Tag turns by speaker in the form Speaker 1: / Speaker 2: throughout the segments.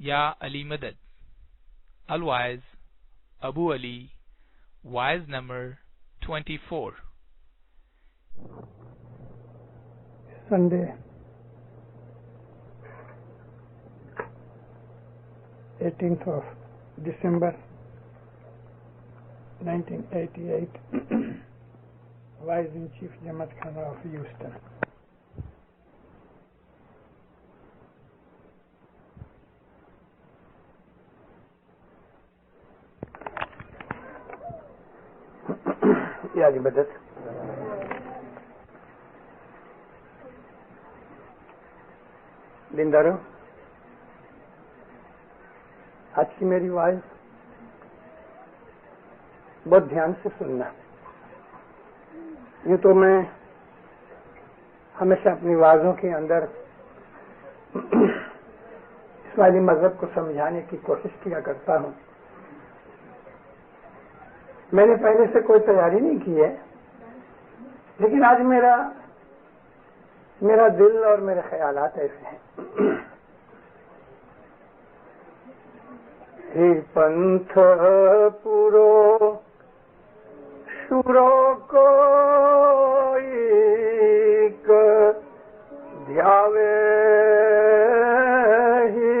Speaker 1: یا علی مدد. Alwaez Abu Ali. Waez number 24.
Speaker 2: Sunday, 18th of December 1988, Wise in Chief Jamaat Khana of Houston.
Speaker 3: یا علی مدد. دینداروں، آج کی میری وائز بہت دھیان سے سننا. یوں تو میں ہمیشہ اپنی وائزوں کے اندر اسماعیلی مذہب کو سمجھانے کی کوشش کیا کرتا ہوں. میں نے پہلے سے کوئی تیاری نہیں کی ہے، لیکن آج میرا دل اور میرے خیالات ایسے ہیں. ہی پنتھ پورو شورو کو دھیاوے، ہی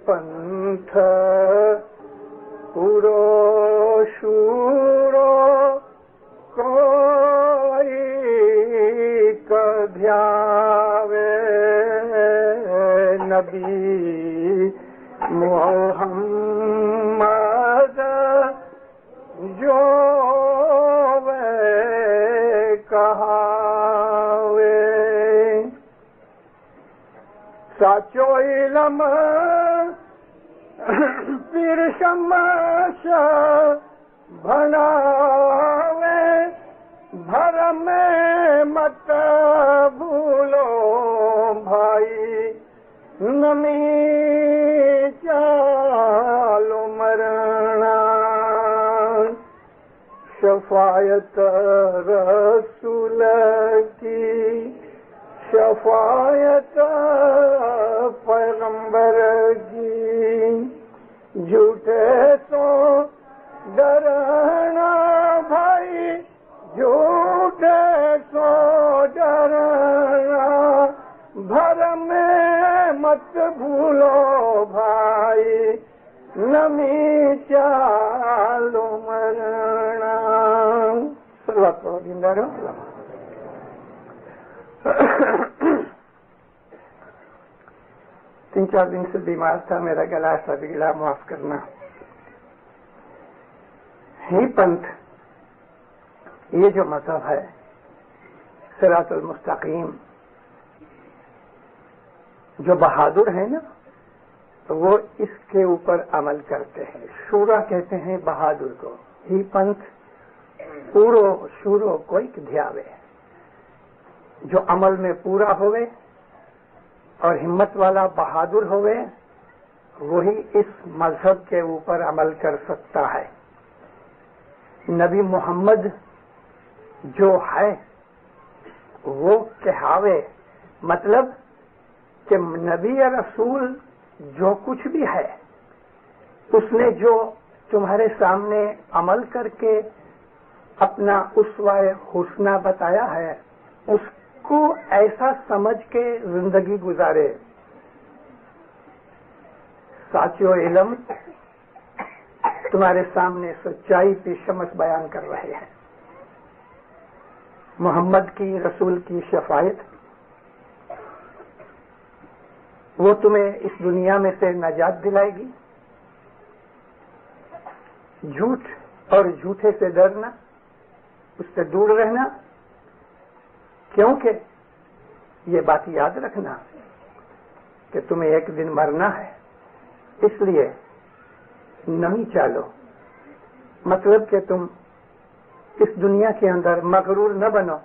Speaker 3: پنتھ پورو شورو کوئی دھیاوے، نبی محمد جو کہاوے، ساچو علم پیر شمش بھناوے، بھرم مت بھولو بھائی، نمی چالو مرنا، شفاعت رسول کی، شفاعت پیغمبر کی، جھوٹے سو ڈرنا بھائی، جھوٹے سو ڈرنا، بھرم مت بھولو بھائی، نمی چالو مرنا. صلوات پڑھو دینداروں. تین چار دن سے بیمار تھا، میرا گلا ایسا بگڑا، معاف کرنا. ہی پنتھ، یہ جو مذہب ہے صراط المستقیم، جو بہادر ہے نا وہ اس کے اوپر عمل کرتے ہیں. شورا کہتے ہیں بہادر کو. ہی پنتھ پورو شورو کوئی دھیاوے، جو عمل میں پورا ہوئے اور ہمت والا بہادر ہوئے، وہی اس مذہب کے اوپر عمل کر سکتا ہے. نبی محمد جو ہے وہ کہاوے، مطلب کہ نبی یا رسول جو کچھ بھی ہے اس نے جو تمہارے سامنے عمل کر کے اپنا اسوہ حسنہ بتایا ہے، اس کو ایسا سمجھ کے زندگی گزارے. ساتھیو، علم تمہارے سامنے سچائی کی شمس بیان کر رہے ہیں. محمد کی، رسول کی شفاعت وہ تمہیں اس دنیا میں سے نجات دلائے گی. جھوٹ اور جھوٹے سے ڈرنا، اس سے دور رہنا، کیونکہ یہ بات یاد رکھنا کہ تمہیں ایک دن مرنا ہے. اس لیے نمی چالو، مطلب کہ تم اس دنیا کے اندر مغرور نہ بنو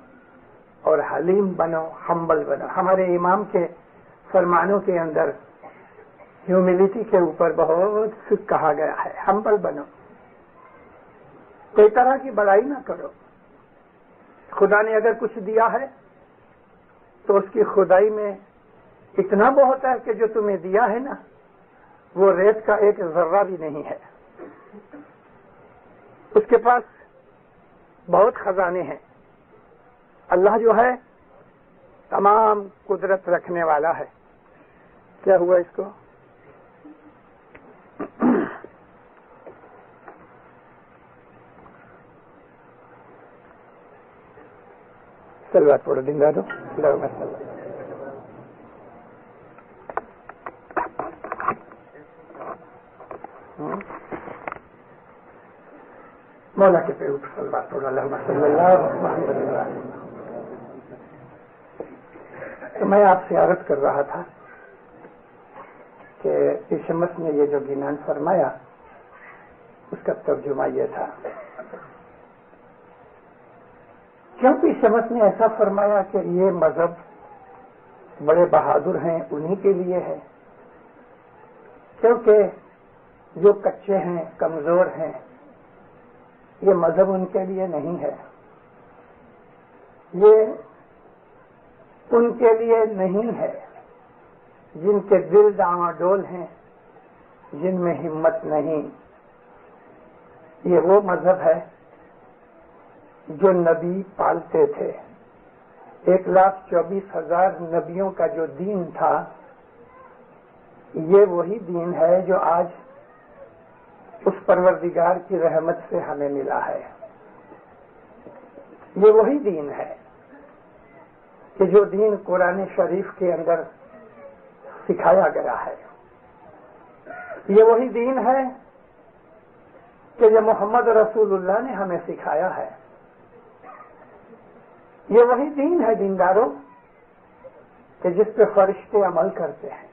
Speaker 3: اور حلیم بنو، ہمبل بنو. ہمارے امام کے فرمانوں کے اندر ہیوملٹی کے اوپر بہت کچھ کہا گیا ہے. ہمبل بنو، کوئی طرح کی بڑائی نہ کرو. خدا نے اگر کچھ دیا ہے تو اس کی خدائی میں اتنا بہت ہے کہ جو تمہیں دیا ہے نا وہ ریت کا ایک ذرہ بھی نہیں ہے. اس کے پاس بہت خزانے ہیں. اللہ جو ہے تمام قدرت رکھنے والا ہے. کیا ہوا اس کو؟ سلوات پڑھو دن دادو. مولا کے پہ اوپر سلوات پڑھو. اللہم صلی اللہ محمد علیہ. تو میں آپ سے عرض کر رہا تھا کہ اس شمس نے یہ جو گنان فرمایا اس کا ترجمہ یہ تھا، کیونکہ شمس نے ایسا فرمایا کہ یہ مذہب بڑے بہادر ہیں انہی کے لیے ہے، کیونکہ جو کچے ہیں کمزور ہیں یہ مذہب ان کے لیے نہیں ہے، یہ ان کے لیے نہیں ہے جن کے دل ڈاواڈول ہیں، جن میں ہمت نہیں. یہ وہ مذہب ہے جو نبی پالتے تھے. 1,24,000 نبیوں کا جو دین تھا یہ وہی دین ہے جو آج اس پروردگار کی رحمت سے ہمیں ملا ہے. یہ وہی دین ہے کہ جو دین قرآن شریف کے اندر سکھایا گیا ہے. یہ وہی دین ہے کہ جو محمد رسول اللہ نے ہمیں سکھایا ہے. یہ وہی دین ہے دینداروں کہ جس پہ فرشتے عمل کرتے ہیں.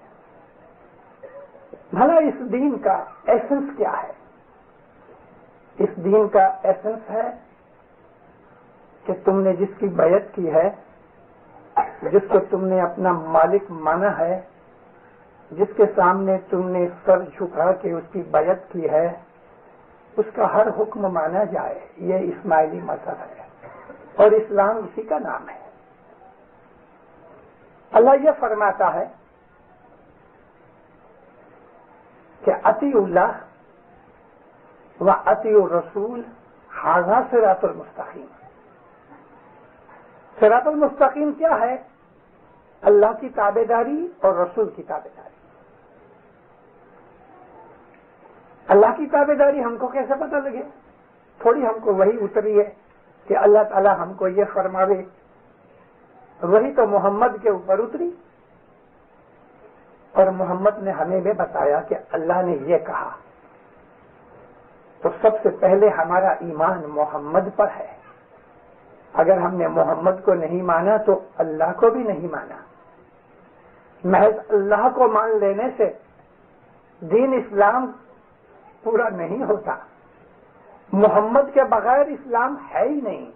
Speaker 3: بھلا اس دین کا ایسنس کیا ہے؟ اس دین کا ایسنس ہے کہ تم نے جس کی بیعت کی ہے، جس کو تم نے اپنا مالک مانا ہے، جس کے سامنے تم نے سر جھکا کے اس کی بیعت کی ہے، اس کا ہر حکم مانا جائے. یہ اسماعیلی مذہب ہے اور اسلام اسی کا نام ہے. اللہ یہ فرماتا ہے کہ اطیعوا اللہ و اطیعوا الرسول ھذا صراط المستقیم. صراط المستقیم کیا ہے؟ اللہ کی تابعداری اور رسول کی تابعداری. اللہ کی تابعداری ہم کو کیسے پتہ لگے؟ تھوڑی ہم کو وہی اتری ہے کہ اللہ تعالی ہم کو یہ فرماوے، وہی تو محمد کے اوپر اتری اور محمد نے ہمیں بھی بتایا کہ اللہ نے یہ کہا. تو سب سے پہلے ہمارا ایمان محمد پر ہے. اگر ہم نے محمد کو نہیں مانا تو اللہ کو بھی نہیں مانا. محض اللہ کو مان لینے سے دین اسلام پورا نہیں ہوتا. محمد کے بغیر اسلام ہے ہی نہیں،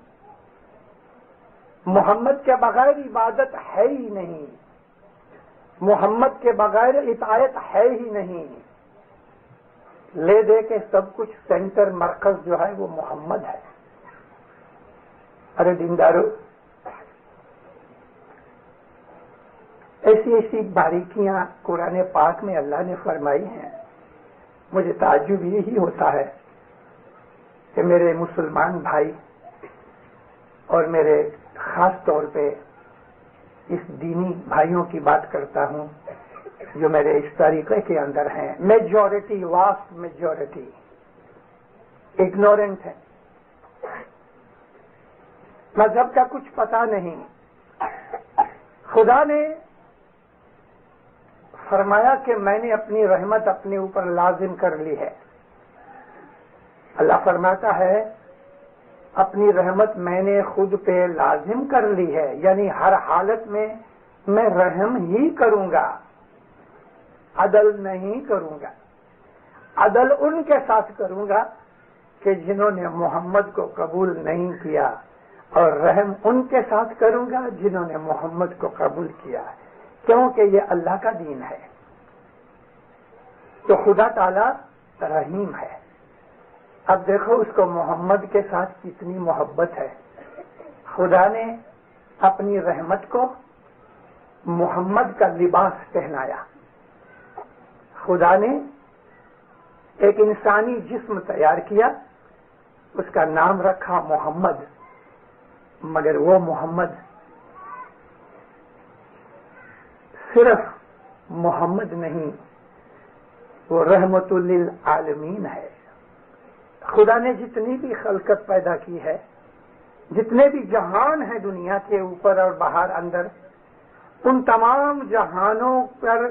Speaker 3: محمد کے بغیر عبادت ہے ہی نہیں، محمد کے بغیر اطاعت ہے ہی نہیں. لے دے کے سب کچھ سینٹر مرکز جو ہے وہ محمد ہے. ارے دیندارو، ایسی ایسی باریکیاں قرآن پاک میں اللہ نے فرمائی ہیں. مجھے تعجب یہی ہوتا ہے کہ میرے مسلمان بھائی اور میرے خاص طور پہ اس دینی بھائیوں کی بات کرتا ہوں جو میرے اس طریقے کے اندر ہیں، میجورٹی، واسٹ میجورٹی اگنورنٹ ہے، مذہب کا کچھ پتہ نہیں. خدا نے فرمایا کہ میں نے اپنی رحمت اپنے اوپر لازم کر لی ہے. اللہ فرماتا ہے اپنی رحمت میں نے خود پہ لازم کر لی ہے، یعنی ہر حالت میں رحم ہی کروں گا، عدل نہیں کروں گا. عدل ان کے ساتھ کروں گا کہ جنہوں نے محمد کو قبول نہیں کیا، اور رحم ان کے ساتھ کروں گا جنہوں نے محمد کو قبول کیا، کیونکہ یہ اللہ کا دین ہے. تو خدا تعالی رحیم ہے. اب دیکھو اس کو محمد کے ساتھ کتنی محبت ہے. خدا نے اپنی رحمت کو محمد کا لباس پہنایا. خدا نے ایک انسانی جسم تیار کیا، اس کا نام رکھا محمد، مگر وہ محمد صرف محمد نہیں، وہ رحمت للعالمین ہے۔ خدا نے جتنی بھی خلقت پیدا کی ہے، جتنے بھی جہان ہیں دنیا کے اوپر اور باہر اندر، ان تمام جہانوں پر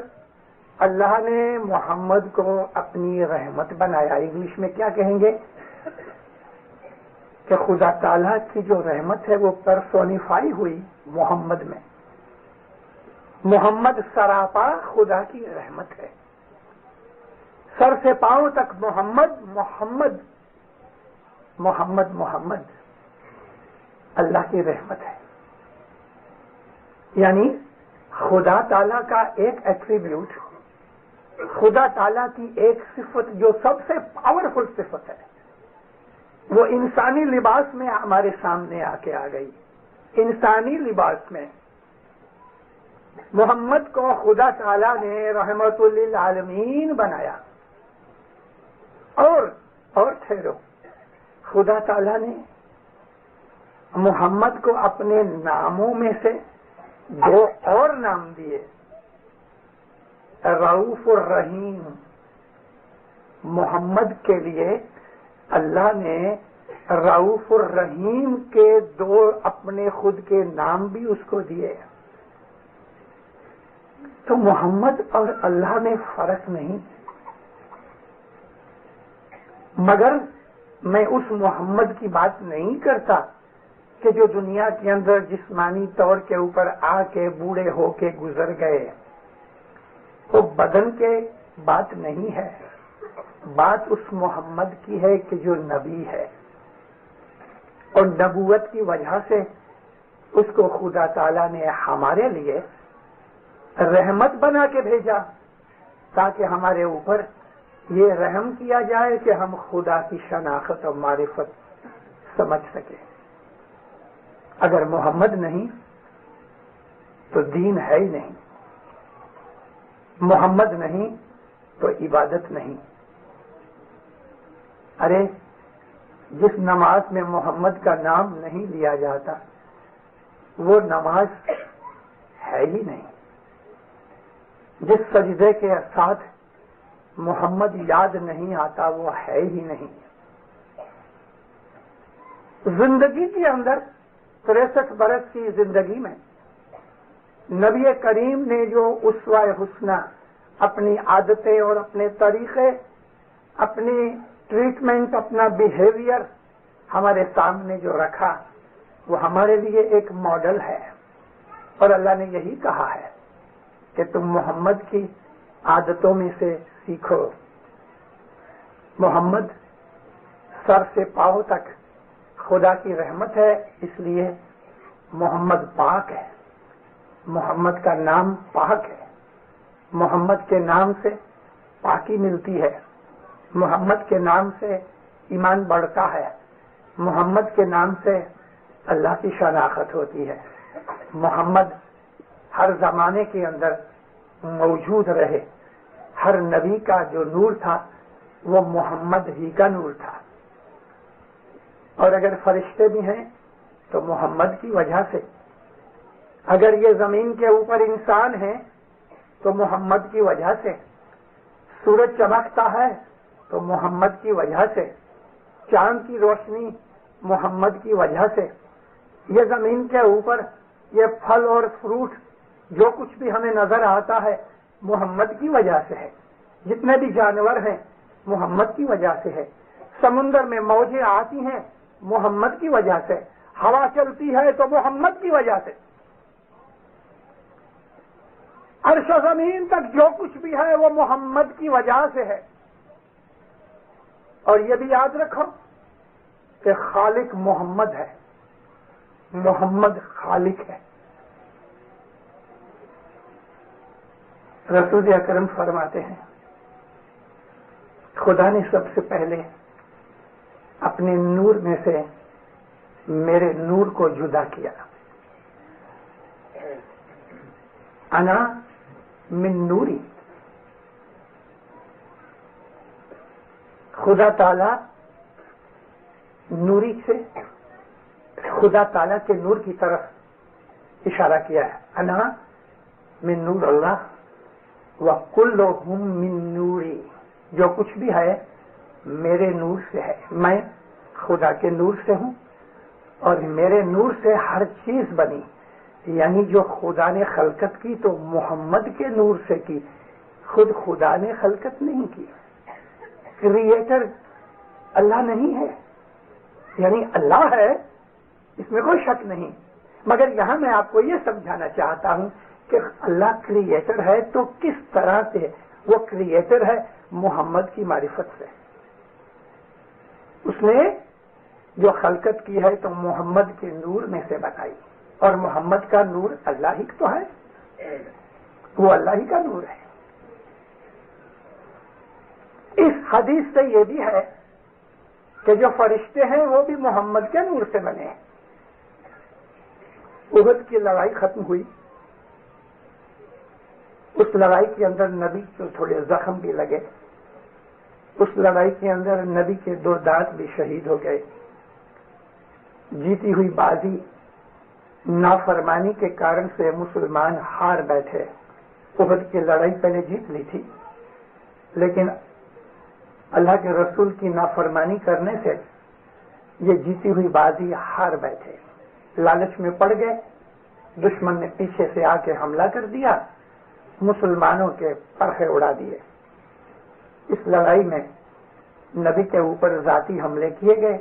Speaker 3: اللہ نے محمد کو اپنی رحمت بنایا۔ انگلش میں کیا کہیں گے کہ خدا تعالیٰ کی جو رحمت ہے وہ پرسونیفائی ہوئی محمد میں۔ محمد سراپا خدا کی رحمت ہے، سر سے پاؤں تک محمد محمد محمد محمد اللہ کی رحمت ہے۔ یعنی خدا تعالیٰ کا ایک ایٹریبیوٹ، خدا تعالیٰ کی ایک صفت جو سب سے پاورفل صفت ہے، وہ انسانی لباس میں ہمارے سامنے آ کے آ گئی۔ انسانی لباس میں محمد کو خدا تعالیٰ نے رحمت للعالمین بنایا۔ اور ٹھہرو، خدا تعالیٰ نے محمد کو اپنے ناموں میں سے دو اور نام دیے، رؤوف الرحیم۔ محمد کے لیے اللہ نے رؤوف الرحیم کے دو اپنے خود کے نام بھی اس کو دیے۔ تو محمد اور اللہ میں فرق نہیں، مگر میں اس محمد کی بات نہیں کرتا کہ جو دنیا کے اندر جسمانی طور کے اوپر آ کے بوڑھے ہو کے گزر گئے۔ وہ بدن کے بات نہیں ہے، بات اس محمد کی ہے کہ جو نبی ہے، اور نبوت کی وجہ سے اس کو خدا تعالیٰ نے ہمارے لیے رحمت بنا کے بھیجا، تاکہ ہمارے اوپر یہ رحم کیا جائے کہ ہم خدا کی شناخت اور معرفت سمجھ سکیں۔ اگر محمد نہیں تو دین ہے ہی نہیں، محمد نہیں تو عبادت نہیں۔ ارے جس نماز میں محمد کا نام نہیں لیا جاتا وہ نماز ہے ہی نہیں، جس سجدے کے ساتھ محمد یاد نہیں آتا وہ ہے ہی نہیں۔ زندگی کے اندر 63 برس کی زندگی میں نبی کریم نے جو اسوہ حسنہ، اپنی عادتیں اور اپنے طریقے، اپنی ٹریٹمنٹ، اپنا بیہیویئر ہمارے سامنے جو رکھا، وہ ہمارے لیے ایک ماڈل ہے۔ اور اللہ نے یہی کہا ہے کہ تم محمد کی عادتوں میں سے سیکھو۔ محمد سر سے پاؤں تک خدا کی رحمت ہے، اس لیے محمد پاک ہے، محمد کا نام پاک ہے، محمد کے نام سے پاکی ملتی ہے، محمد کے نام سے ایمان بڑھتا ہے، محمد کے نام سے اللہ کی شناخت ہوتی ہے۔ محمد ہر زمانے کے اندر موجود رہے، ہر نبی کا جو نور تھا وہ محمد ہی کا نور تھا، اور اگر فرشتے بھی ہیں تو محمد کی وجہ سے، اگر یہ زمین کے اوپر انسان ہیں تو محمد کی وجہ سے، سورج چمکتا ہے تو محمد کی وجہ سے، چاند کی روشنی محمد کی وجہ سے، یہ زمین کے اوپر یہ پھل اور فروٹ جو کچھ بھی ہمیں نظر آتا ہے محمد کی وجہ سے ہے، جتنے بھی جانور ہیں محمد کی وجہ سے ہے، سمندر میں موجیں آتی ہیں محمد کی وجہ سے، ہوا چلتی ہے تو محمد کی وجہ سے، عرش و زمین تک جو کچھ بھی ہے وہ محمد کی وجہ سے ہے۔ اور یہ بھی یاد رکھو کہ خالق محمد ہے، محمد خالق ہے۔ رسول اکرم فرماتے ہیں خدا نے سب سے پہلے اپنے نور میں سے میرے نور کو جدا کیا، انا من نوری، خدا تعالی نوری سے خدا تعالی کے نور کی طرف اشارہ کیا ہے. انا من نور اللہ وکلہم من نوری، جو کچھ بھی ہے میرے نور سے ہے. میں خدا کے نور سے ہوں اور میرے نور سے ہر چیز بنی. یعنی جو خدا نے خلقت کی تو محمد کے نور سے کی، خود خدا نے خلقت نہیں کی. کریٹر اللہ نہیں ہے، یعنی اللہ ہے اس میں کوئی شک نہیں، مگر یہاں میں آپ کو یہ سمجھانا چاہتا ہوں کہ اللہ کریٹر ہے تو کس طرح سے وہ کریٹر ہے؟ محمد کی معرفت سے. اس نے جو خلقت کی ہے تو محمد کے نور میں سے بنائی، اور محمد کا نور اللہ ہی تو ہے، وہ اللہ ہی کا نور ہے. اس حدیث سے یہ بھی ہے کہ جو فرشتے ہیں وہ بھی محمد کے نور سے بنے ہیں. احد کی لڑائی ختم ہوئی، اس لڑائی کے اندر نبی کو تھوڑے زخم بھی لگے، اس لڑائی کے اندر نبی کے 2 دانت بھی شہید ہو گئے. جیتی ہوئی بازی نافرمانی کے کارن سے مسلمان ہار بیٹھے. احد کی لڑائی پہلے جیت لی تھی، لیکن اللہ کے رسول کی نافرمانی کرنے سے یہ جیتی ہوئی بازی ہار بیٹھے. لالچ میں پڑ گئے، دشمن نے پیچھے سے آ کے حملہ کر دیا، مسلمانوں کے پرخے اڑا دیے. اس لڑائی میں نبی کے اوپر ذاتی حملے کیے گئے،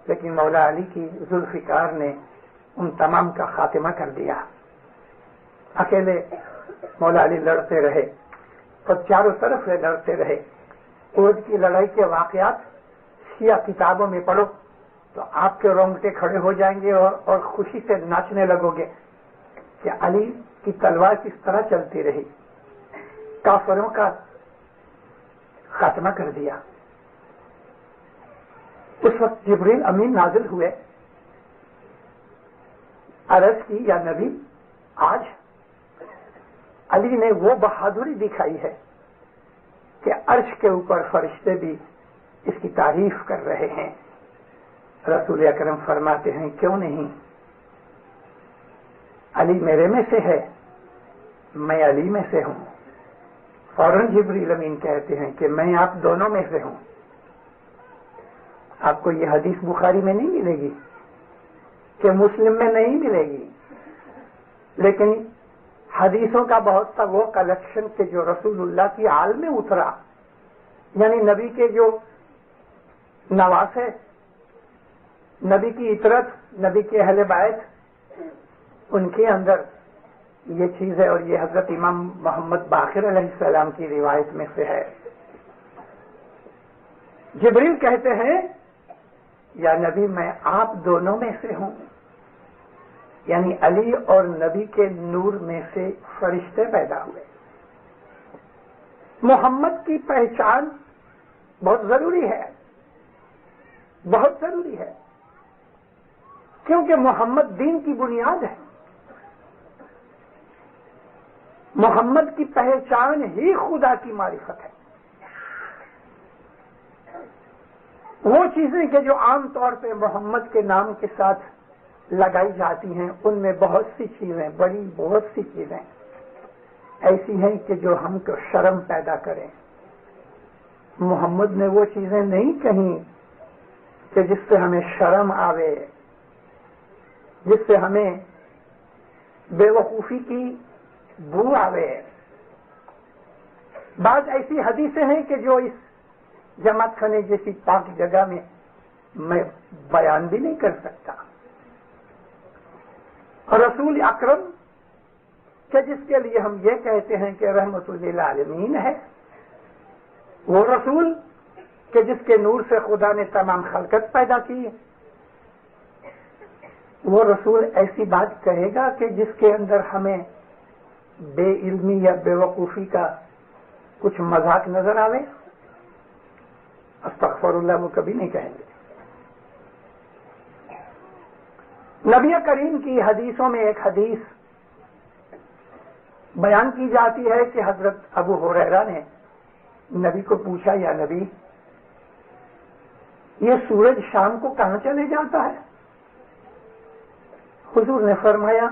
Speaker 3: لیکن مولا علی کی ذوالفقار نے ان تمام کا خاتمہ کر دیا. اکیلے مولا علی لڑتے رہے اور چاروں طرف سے لڑتے رہے. احد کی لڑائی کے واقعات شیعہ کتابوں میں پڑھو تو آپ کے رونگٹے کھڑے ہو جائیں گے اور خوشی سے ناچنے لگو گے کہ علی کی تلوار کس طرح چلتی رہی، کافروں کا خاتمہ کر دیا. اس وقت جبریل امین نازل ہوئے، عرض کی یا نبی آج علی نے وہ بہادری دکھائی ہے کہ عرش کے اوپر فرشتے بھی اس کی تعریف کر رہے ہیں. رسول اکرم فرماتے ہیں کیوں نہیں، علی میرے میں سے ہے، میں علی میں سے ہوں. فوراً جبریل امین کہتے ہیں کہ میں آپ دونوں میں سے ہوں. آپ کو یہ حدیث بخاری میں نہیں ملے گی کہ مسلم میں نہیں ملے گی، لیکن حدیثوں کا بہت سا وہ کلیکشن کہ جو رسول اللہ کی آل میں اترا، یعنی نبی کے جو نواسے، نبی کی اطرت، نبی کے اہل بیت، ان کے اندر یہ چیز ہے. اور یہ حضرت امام محمد باقر علیہ السلام کی روایت میں سے ہے. جبریل کہتے ہیں یا نبی میں آپ دونوں میں سے ہوں، یعنی علی اور نبی کے نور میں سے فرشتے پیدا ہوئے. محمد کی پہچان بہت ضروری ہے، بہت ضروری ہے، کیونکہ محمد دین کی بنیاد ہے. محمد کی پہچان ہی خدا کی معرفت ہے. وہ چیزیں کہ جو عام طور پہ محمد کے نام کے ساتھ لگائی جاتی ہیں، ان میں بہت سی چیزیں، بہت سی چیزیں ایسی ہیں کہ جو ہم کو شرم پیدا کریں. محمد نے وہ چیزیں نہیں کہیں کہ جس سے ہمیں شرم آوے، جس سے ہمیں بے وقوفی کی بو آوے. بعض ایسی حدیثیں ہیں کہ جو اس جماعت خانے جیسی پاک جگہ میں بیان بھی نہیں کر سکتا. اور رسول اکرم کہ جس کے لیے ہم یہ کہتے ہیں کہ رحمت للعالمین ہے، وہ رسول کہ جس کے نور سے خدا نے تمام خلقت پیدا کی، وہ رسول ایسی بات کہے گا کہ جس کے اندر ہمیں بے علمی یا بے وقوفی کا کچھ مذاق نظر آوے؟ استغفر اللہ، وہ کبھی نہیں کہیں گے. نبی کریم کی حدیثوں میں ایک حدیث بیان کی جاتی ہے کہ حضرت ابو ہریرہ نے نبی کو پوچھا یا نبی یہ سورج شام کو کہاں چلے جاتا ہے؟ حضور نے فرمایا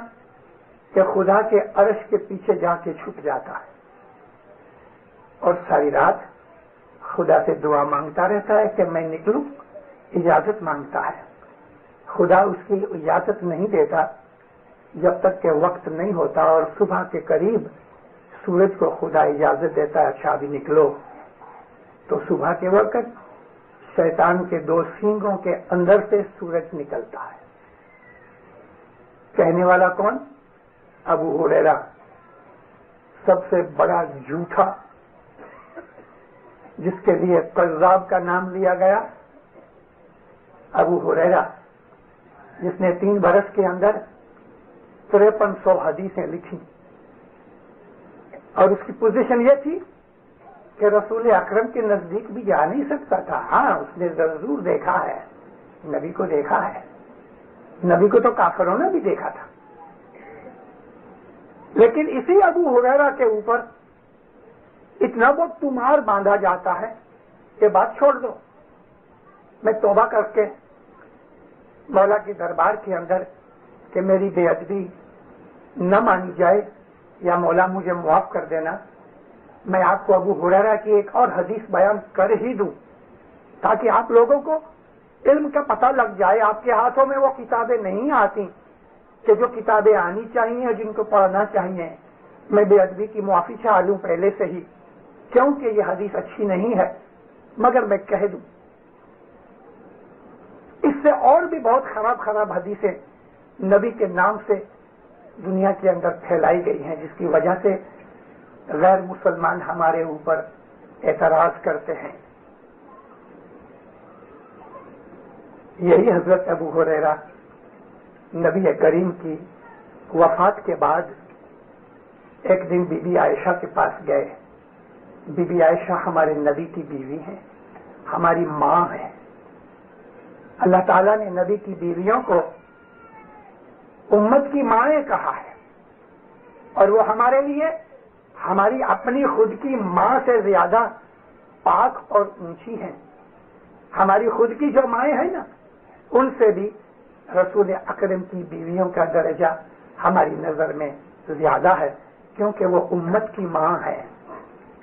Speaker 3: کہ خدا کے عرش کے پیچھے جا کے چھپ جاتا ہے اور ساری رات خدا سے دعا مانگتا رہتا ہے کہ میں نکلوں، اجازت مانگتا ہے. خدا اس کی اجازت نہیں دیتا جب تک کہ وقت نہیں ہوتا، اور صبح کے قریب سورج کو خدا اجازت دیتا ہے اچھا ابھی نکلو. تو صبح کے وقت شیطان کے 2 سینگوں کے اندر سے سورج نکلتا ہے. کہنے والا کون؟ ابو ہریرہ، سب سے بڑا جھوٹا، جس کے لیے قذاب کا نام لیا گیا. ابو ہریرہ جس نے 3 برس کے اندر 5300 حدیثیں لکھی، اور اس کی پوزیشن یہ تھی کہ رسول اکرم کے نزدیک بھی جا نہیں سکتا تھا. ہاں اس نے ضرور دیکھا ہے، نبی کو دیکھا ہے، نبی کو تو کافروں نے بھی دیکھا تھا. لیکن اسی ابو ہریرہ کے اوپر اتنا بہت تمہار باندھا جاتا ہے کہ بات چھوڑ دو، میں توبہ کر کے مولا کے دربار کے اندر کہ میری بے ادبی نہ مانی جائے یا مولا مجھے معاف کر دینا، میں آپ کو ابو ہریرہ کی ایک اور حدیث بیان کر ہی دوں تاکہ آپ لوگوں کو علم کا پتہ لگ جائے. آپ کے ہاتھوں میں وہ کتابیں نہیں آتی کہ جو کتابیں آنی چاہیے، جن کو پڑھنا چاہیے. میں بے ادبی کی معافی چاہ لوں پہلے سے ہی، کیونکہ یہ حدیث اچھی نہیں ہے، مگر میں کہہ دوں اس سے اور بھی بہت خراب حدیثیں نبی کے نام سے دنیا کے اندر پھیلائی گئی ہیں، جس کی وجہ سے غیر مسلمان ہمارے اوپر اعتراض کرتے ہیں. یہی حضرت ابو ہریرہ نبی کریم کی وفات کے بعد ایک دن بی بی عائشہ کے پاس گئے. بی بی عائشہ ہمارے نبی کی بیوی ہیں، ہماری ماں ہیں. اللہ تعالیٰ نے نبی کی بیویوں کو امت کی مائیں کہا ہے، اور وہ ہمارے لیے ہماری اپنی خود کی ماں سے زیادہ پاک اور اونچی ہیں. ہماری خود کی جو مائیں ہیں نا، ان سے بھی رسول اکرم کی بیویوں کا درجہ ہماری نظر میں زیادہ ہے، کیونکہ وہ امت کی ماں ہے.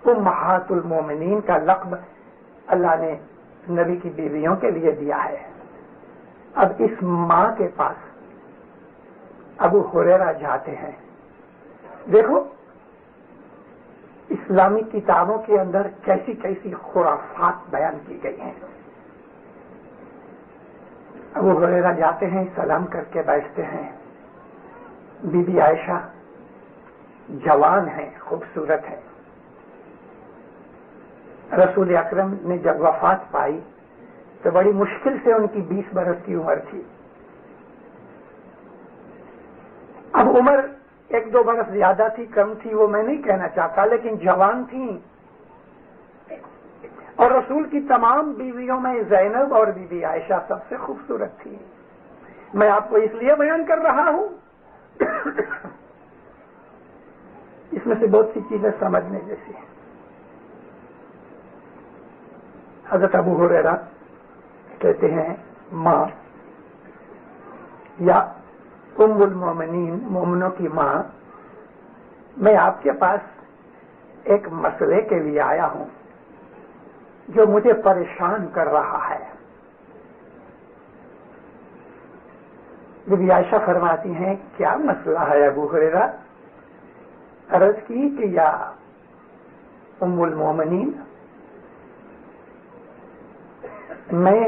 Speaker 3: امہات المومنین کا لقب اللہ نے نبی کی بیویوں کے لیے دیا ہے. اب اس ماں کے پاس ابو ہریرہ جاتے ہیں. دیکھو اسلامی کتابوں کے اندر کیسی کیسی خرافات بیان کی گئی ہیں. ابو ہریرہ جاتے ہیں، سلام کر کے بیٹھتے ہیں. بی بی عائشہ جوان ہیں، خوبصورت ہیں. رسول اکرم نے جب وفات پائی تو بڑی مشکل سے ان کی 20 برس کی عمر تھی. اب عمر 1-2 برس زیادہ تھی کم تھی وہ میں نہیں کہنا چاہتا، لیکن جوان تھیں. اور رسول کی تمام بیویوں میں زینب اور بی بی عائشہ سب سے خوبصورت تھی. میں آپ کو اس لیے بیان کر رہا ہوں اس میں سے بہت سی چیزیں سمجھنے جیسی ہیں. حضرت ابو ہریرہ کہتے ہیں ماں یا ام المومنین، مومنوں کی ماں، میں آپ کے پاس ایک مسئلے کے لیے آیا ہوں جو مجھے پریشان کر رہا ہے. بی بی عائشہ فرماتی ہیں کیا مسئلہ ہے ابو ہریرہ؟ عرض کی کہ یا ام المومنین، میں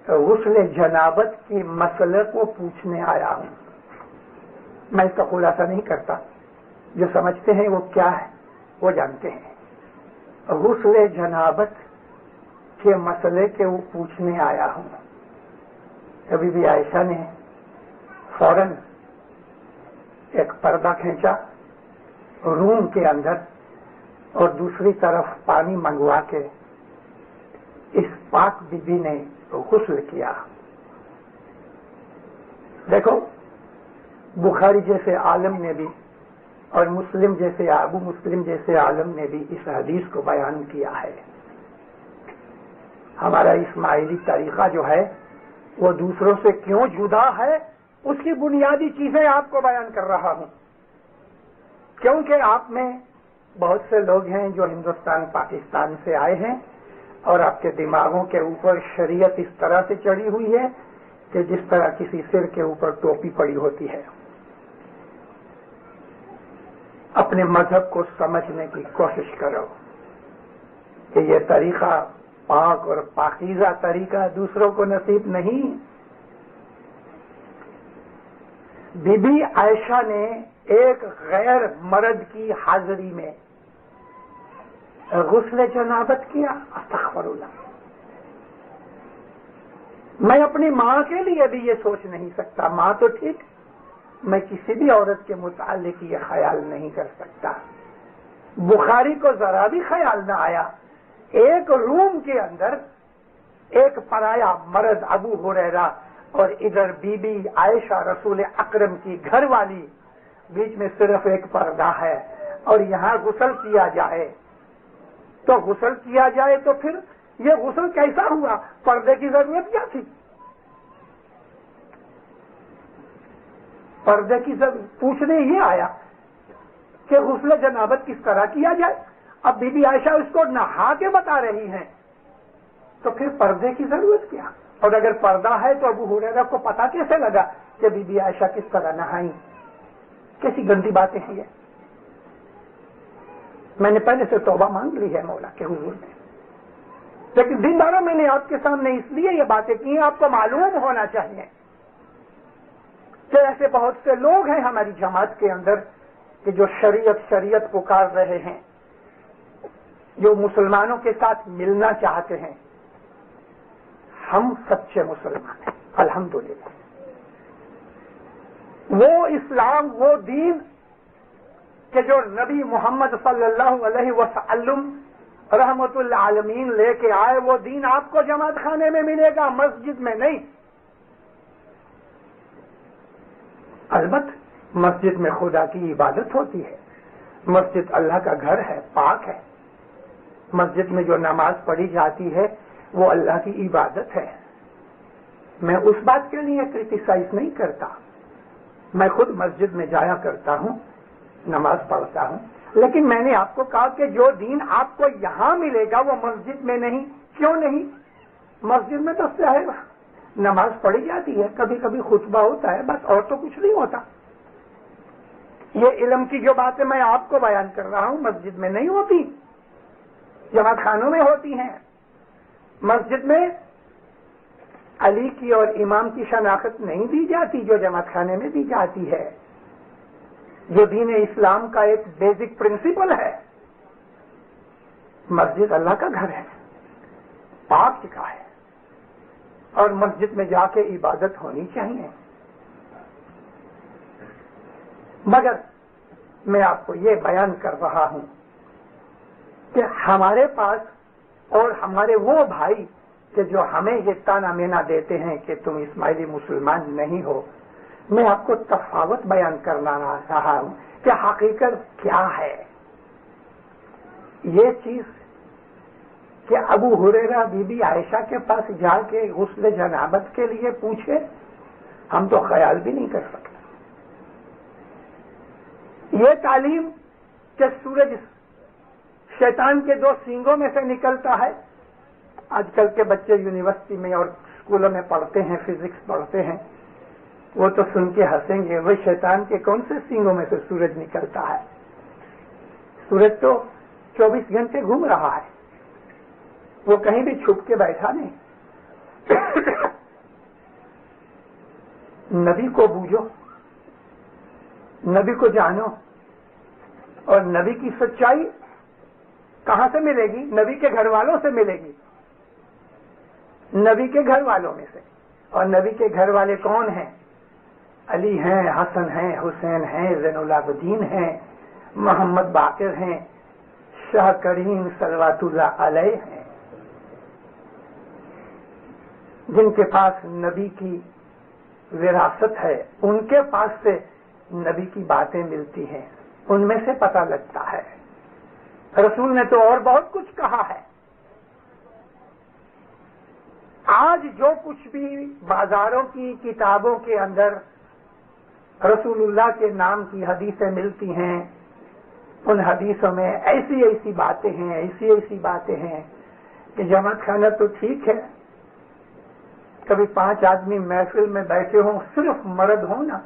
Speaker 3: غسل جنابت کے مسئلے کو پوچھنے آیا ہوں. میں اس کا خلاصہ نہیں کرتا، جو سمجھتے ہیں وہ کیا ہے وہ جانتے ہیں. غسل جنابت کے مسئلے کے وہ پوچھنے آیا ہوں. کبھی بھی عائشہ نے فوراً ایک پردہ کھینچا روم کے اندر اور دوسری طرف پانی منگوا کے اس پاک بی بی نے غسل کیا. دیکھو بخاری جیسے عالم نے بھی اور مسلم جیسے ابو مسلم جیسے عالم نے بھی اس حدیث کو بیان کیا ہے. ہمارا اسماعیلی طریقہ جو ہے وہ دوسروں سے کیوں جدا ہے، اس کی بنیادی چیزیں آپ کو بیان کر رہا ہوں. کیونکہ آپ میں بہت سے لوگ ہیں جو ہندوستان پاکستان سے آئے ہیں اور آپ کے دماغوں کے اوپر شریعت اس طرح سے چڑھی ہوئی ہے کہ جس طرح کسی سر کے اوپر ٹوپی پڑی ہوتی ہے. اپنے مذہب کو سمجھنے کی کوشش کرو کہ یہ طریقہ پاک اور پاکیزہ طریقہ دوسروں کو نصیب نہیں. بی بی عائشہ نے ایک غیر مرد کی حاضری میں غسل جنابت کیا. استغفر اللہ. میں اپنی ماں کے لیے بھی یہ سوچ نہیں سکتا. ماں تو ٹھیک، میں کسی بھی عورت کے متعلق یہ خیال نہیں کر سکتا. بخاری کو ذرا بھی خیال نہ آیا ایک روم کے اندر ایک پرایا مرد ابو ہریرہ اور ادھر بی بی عائشہ رسول اکرم کی گھر والی، بیچ میں صرف ایک پردہ ہے، اور یہاں غسل کیا جائے تو غسل کیا جائے تو پھر یہ غسل کیسا ہوا؟ پردے کی ضرورت کیا تھی؟ پردے کی ضرورت پوچھنے یہ آیا کہ غسل جنابت کس طرح کیا جائے. اب بی بی عائشہ اس کو نہا کے بتا رہی ہیں تو پھر پردے کی ضرورت کیا؟ اور اگر پردہ ہے تو ابو ہریرہ کو پتا کیسے لگا کہ بی بی عائشہ کس طرح نہائی؟ کیسی گندی باتیں ہیں یہ. میں نے پہلے سے توبہ مانگ لی ہے مولا کے حضور میں، لیکن دن داروں میں نے آپ کے سامنے اس لیے یہ باتیں کی، آپ کو معلوم ہونا چاہیے کہ ایسے بہت سے لوگ ہیں ہماری جماعت کے اندر کہ جو شریعت پکار رہے ہیں، جو مسلمانوں کے ساتھ ملنا چاہتے ہیں. ہم سچے مسلمان ہیں الحمدللہ. وہ اسلام، وہ دین کہ جو نبی محمد صلی اللہ علیہ وسلم رحمت العالمین لے کے آئے، وہ دین آپ کو جماعت خانے میں ملے گا، مسجد میں نہیں. البتہ مسجد میں خدا کی عبادت ہوتی ہے. مسجد اللہ کا گھر ہے، پاک ہے. مسجد میں جو نماز پڑھی جاتی ہے وہ اللہ کی عبادت ہے. میں اس بات کے لیے کرٹیسائز نہیں کرتا. میں خود مسجد میں جایا کرتا ہوں، نماز پڑھتا ہوں، لیکن میں نے آپ کو کہا کہ جو دین آپ کو یہاں ملے گا وہ مسجد میں نہیں. کیوں نہیں؟ مسجد میں تو نماز پڑھی جاتی ہے، کبھی کبھی خطبہ ہوتا ہے، بس، اور تو کچھ نہیں ہوتا. یہ علم کی جو باتیں میں آپ کو بیان کر رہا ہوں مسجد میں نہیں ہوتی، جماعت خانوں میں ہوتی ہیں. مسجد میں علی کی اور امام کی شناخت نہیں دی جاتی جو جماعت خانے میں دی جاتی ہے. جو دین اسلام کا ایک بیسک پرنسپل ہے. مسجد اللہ کا گھر ہے، پاک جگہ ہے، اور مسجد میں جا کے عبادت ہونی چاہیے. مگر میں آپ کو یہ بیان کر رہا ہوں کہ ہمارے پاس اور ہمارے وہ بھائی کہ جو ہمیں یہ تانا مینا دیتے ہیں کہ تم اسماعیلی مسلمان نہیں ہو، میں آپ کو تفاوت بیان کرنا رہا ہوں کہ حقیقت کیا ہے. یہ چیز کہ ابو ہریرہ بی بی عائشہ کے پاس جا کے غسل جنابت کے لیے پوچھے، ہم تو خیال بھی نہیں کر سکتے. یہ تعلیم کہ سورج شیطان کے دو سینگوں میں سے نکلتا ہے. آج کل کے بچے یونیورسٹی میں اور اسکولوں میں پڑھتے ہیں، فزکس پڑھتے ہیں، وہ تو سن کے ہنسیں گے. وہ شیطان کے کون سے سینگوں میں سے سورج نکلتا ہے؟ سورج تو 24 گھنٹے گھوم رہا ہے، وہ کہیں بھی چھپ کے بیٹھا نہیں. نبی کو بوجھو، نبی کو جانو، اور نبی کی سچائی کہاں سے ملے گی؟ نبی کے گھر والوں سے ملے گی، نبی کے گھر والوں میں سے. اور نبی کے گھر والے کون ہیں؟ علی ہیں، حسن ہیں، حسین ہیں، زین العابدین ہیں، محمد باقر ہیں، شاہ کریم صلوات اللہ علیہ ہیں، جن کے پاس نبی کی وراثت ہے. ان کے پاس سے نبی کی باتیں ملتی ہیں، ان میں سے پتہ لگتا ہے. رسول نے تو اور بہت کچھ کہا ہے. آج جو کچھ بھی بازاروں کی کتابوں کے اندر رسول اللہ کے نام کی حدیثیں ملتی ہیں، ان حدیثوں میں ایسی ایسی باتیں ہیں کہ جماعت خانہ تو ٹھیک ہے، کبھی 5 آدمی محفل میں بیٹھے ہوں، صرف مرد ہوں نا،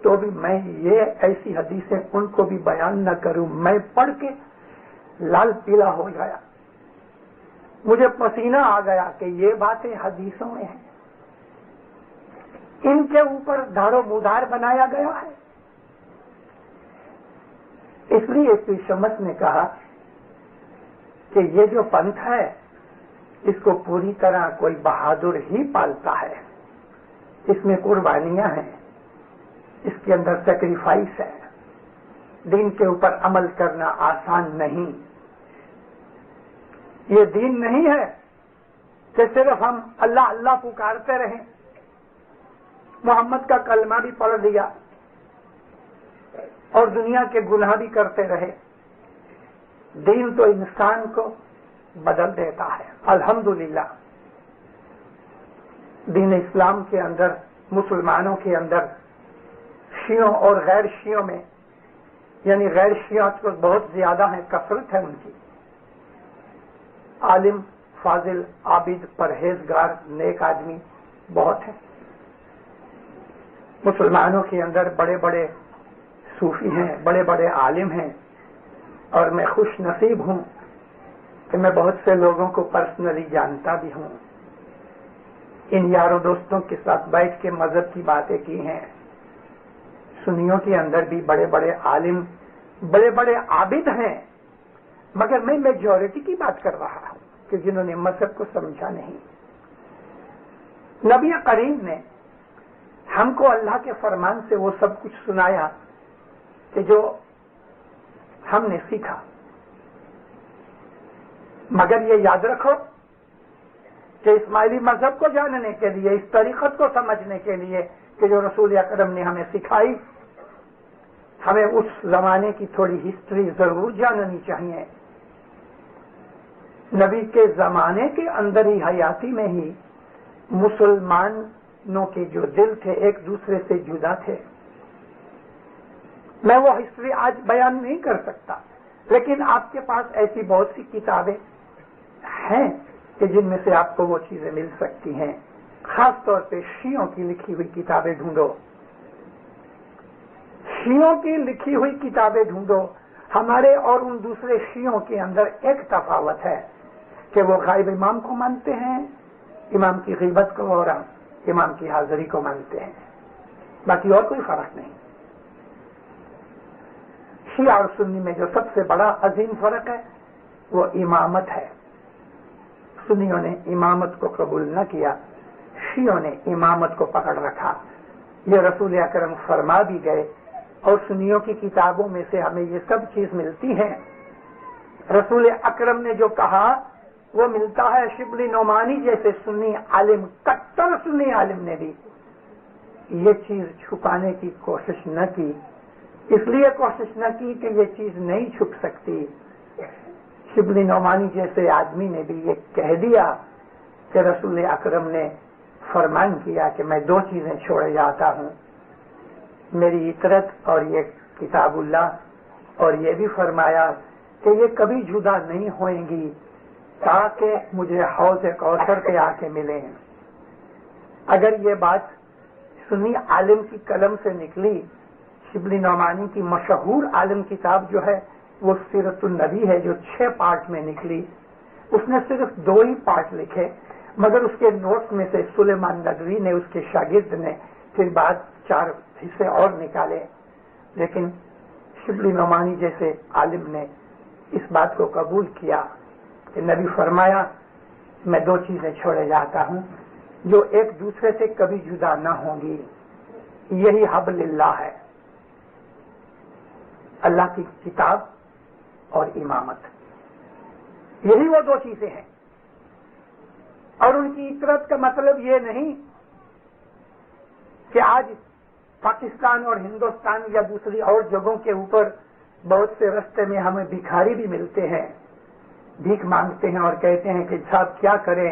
Speaker 3: تو بھی میں یہ ایسی حدیثیں ان کو بھی بیان نہ کروں، میں پڑھ کے لال پیلا ہو گیا، مجھے پسینہ آ گیا کہ یہ باتیں حدیثوں میں ہیں، ان کے اوپر دھار و مدار بنایا گیا ہے۔ اس لیے پیر شمس نے کہا کہ یہ جو پنتھ ہے اس کو پوری طرح کوئی بہادر ہی پالتا ہے، اس میں قربانیاں ہیں، اس کے اندر سیکریفائس ہے، دین کے اوپر عمل کرنا آسان نہیں۔ یہ دین نہیں ہے کہ صرف ہم اللہ اللہ پکارتے رہیں، محمد کا کلمہ بھی پڑھ لیا اور دنیا کے گناہ بھی کرتے رہے۔ دین تو انسان کو بدل دیتا ہے۔ الحمدللہ دین اسلام کے اندر، مسلمانوں کے اندر، شیعوں اور غیر شیعوں میں، یعنی غیر شیعہ تو بہت زیادہ ہیں، کثرت ہے ان کی، عالم، فاضل، عابد، پرہیزگار، نیک آدمی بہت ہیں۔ مسلمانوں کے اندر بڑے بڑے صوفی ہیں، بڑے بڑے عالم ہیں، اور میں خوش نصیب ہوں کہ میں بہت سے لوگوں کو پرسنلی جانتا بھی ہوں، ان یاروں دوستوں کے ساتھ بیٹھ کے مذہب کی باتیں کی ہیں۔ سنیوں کے اندر بھی بڑے بڑے عالم، بڑے بڑے عابد ہیں، مگر میں میجورٹی کی بات کر رہا ہوں کہ جنہوں نے مذہب کو سمجھا نہیں۔ نبی کریم نے ہم کو اللہ کے فرمان سے وہ سب کچھ سنایا کہ جو ہم نے سیکھا، مگر یہ یاد رکھو کہ اسماعیلی مذہب کو جاننے کے لیے، اس طریقت کو سمجھنے کے لیے کہ جو رسول اکرم نے ہمیں سکھائی، ہمیں اس زمانے کی تھوڑی ہسٹری ضرور جاننی چاہیے۔ نبی کے زمانے کے اندر ہی، حیاتی میں ہی، مسلمانوں کے جو دل تھے ایک دوسرے سے جدا تھے۔ میں وہ ہسٹری آج بیان نہیں کر سکتا، لیکن آپ کے پاس ایسی بہت سی کتابیں ہیں کہ جن میں سے آپ کو وہ چیزیں مل سکتی ہیں۔ خاص طور پہ شیعوں کی لکھی ہوئی کتابیں ڈھونڈو، شیعوں کی لکھی ہوئی کتابیں ڈھونڈو۔ ہمارے اور ان دوسرے شیعوں کے اندر ایک تفاوت ہے کہ وہ غائب امام کو مانتے ہیں، امام کی غیبت کو اور امام کی حاضری کو مانتے ہیں، باقی اور کوئی فرق نہیں۔ شیعہ اور سنی میں جو سب سے بڑا عظیم فرق ہے وہ امامت ہے۔ سنیوں نے امامت کو قبول نہ کیا، شیعوں نے امامت کو پکڑ رکھا۔ یہ رسول اکرم فرما بھی گئے، اور سنیوں کی کتابوں میں سے ہمیں یہ سب چیز ملتی ہے۔ رسول اکرم نے جو کہا وہ ملتا ہے۔ شبلی نعمانی جیسے سنی عالم، کٹر سنی عالم نے بھی یہ چیز چھپانے کی کوشش نہ کی، اس لیے کوشش نہ کی کہ یہ چیز نہیں چھپ سکتی۔ شبلی نعمانی جیسے آدمی نے بھی یہ کہہ دیا کہ رسول اکرم نے فرمان کیا کہ میں 2 چیزیں چھوڑے جاتا ہوں، میری اطرت اور یہ کتاب اللہ، اور یہ بھی فرمایا کہ یہ کبھی جدا نہیں ہوئیں گی تاکہ مجھے حوض کوثر پہ آ کے ملیں۔ اگر یہ بات سنی عالم کی قلم سے نکلی، شبلی نعمانی کی مشہور عالم کتاب جو ہے وہ سیرت النبی ہے، جو 6 پارٹ میں نکلی، اس نے صرف 2 ہی پارٹ لکھے، مگر اس کے نوٹس میں سے سلیمان ندوی نے، اس کے شاگرد نے، پھر بعد 4 حصے اور نکالے۔ لیکن شبلی نعمانی جیسے عالم نے اس بات کو قبول کیا کہ نبی فرمایا میں 2 چیزیں چھوڑے جاتا ہوں جو ایک دوسرے سے کبھی جدا نہ ہوں گی، یہی حبل اللہ ہے، اللہ کی کتاب اور امامت، یہی وہ 2 چیزیں ہیں۔ اور ان کی اطرت کا مطلب یہ نہیں کہ آج پاکستان اور ہندوستان یا دوسری اور جگہوں کے اوپر بہت سے رستے میں ہمیں بھکاری بھی ملتے ہیں، بھیک مانگتے ہیں اور کہتے ہیں کہ صاحب کیا کریں،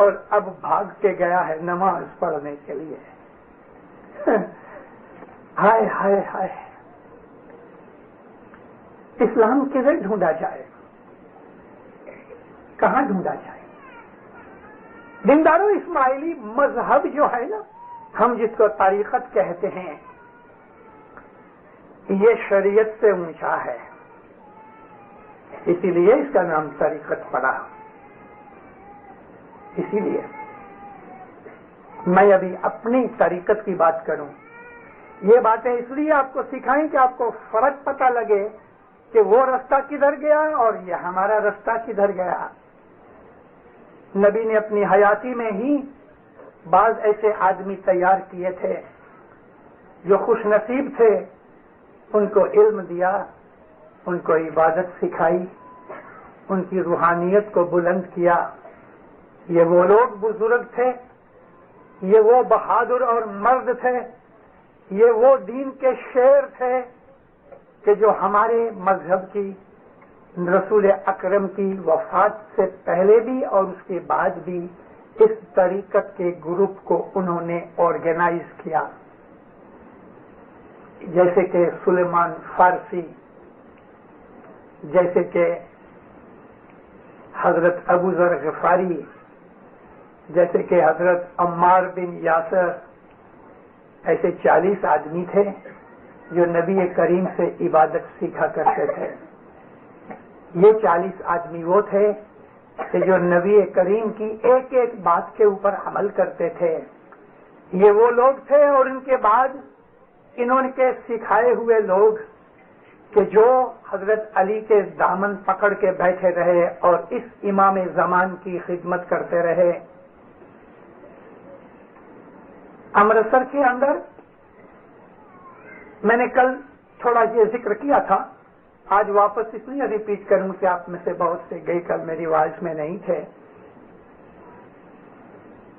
Speaker 3: اور اب بھاگ کے گیا ہے نماز پڑھنے کے لیے. ہائے ہائے ہائے, اسلام کدھر ڈھونڈا جائے, کہاں ڈھونڈا جائے؟ دیندارو, اسماعیلی مذہب جو ہے نا, ہم جس کو طریقت کہتے ہیں, یہ شریعت سے اونچا ہے, اسی لیے اس کا نام طریقت پڑا. اسی لیے میں ابھی اپنی طریقت کی بات کروں. یہ باتیں اس لیے آپ کو سکھائیں کہ آپ کو فرق پتہ لگے کہ وہ رستہ کدھر گیا اور یہ ہمارا رستہ کدھر گیا. نبی نے اپنی حیاتی میں ہی بعض ایسے آدمی تیار کیے تھے جو خوش نصیب تھے, ان کو علم دیا, ان کو عبادت سکھائی, ان کی روحانیت کو بلند کیا. یہ وہ لوگ بزرگ تھے, یہ وہ بہادر اور مرد تھے, یہ وہ دین کے شیر تھے کہ جو ہمارے مذہب کی, رسول اکرم کی وفات سے پہلے بھی اور اس کے بعد بھی اس طریقت کے گروپ کو انہوں نے آرگنائز کیا. جیسے کہ سلیمان فارسی, جیسے کہ حضرت ابو ذر غفاری, جیسے کہ حضرت عمار بن یاسر. ایسے 40 آدمی تھے جو نبی کریم سے عبادت سیکھا کرتے تھے. یہ 40 آدمی وہ تھے کہ جو نبی کریم کی ایک ایک بات کے اوپر عمل کرتے تھے. یہ وہ لوگ تھے اور ان کے بعد انہوں کے سکھائے ہوئے لوگ کہ جو حضرت علی کے دامن پکڑ کے بیٹھے رہے اور اس امام زمان کی خدمت کرتے رہے. امرتسر کے اندر میں نے کل تھوڑا یہ ذکر کیا تھا, آج واپس اس لیے ریپیٹ کروں کہ آپ میں سے بہت سے گئے کل میری آواز میں نہیں تھے.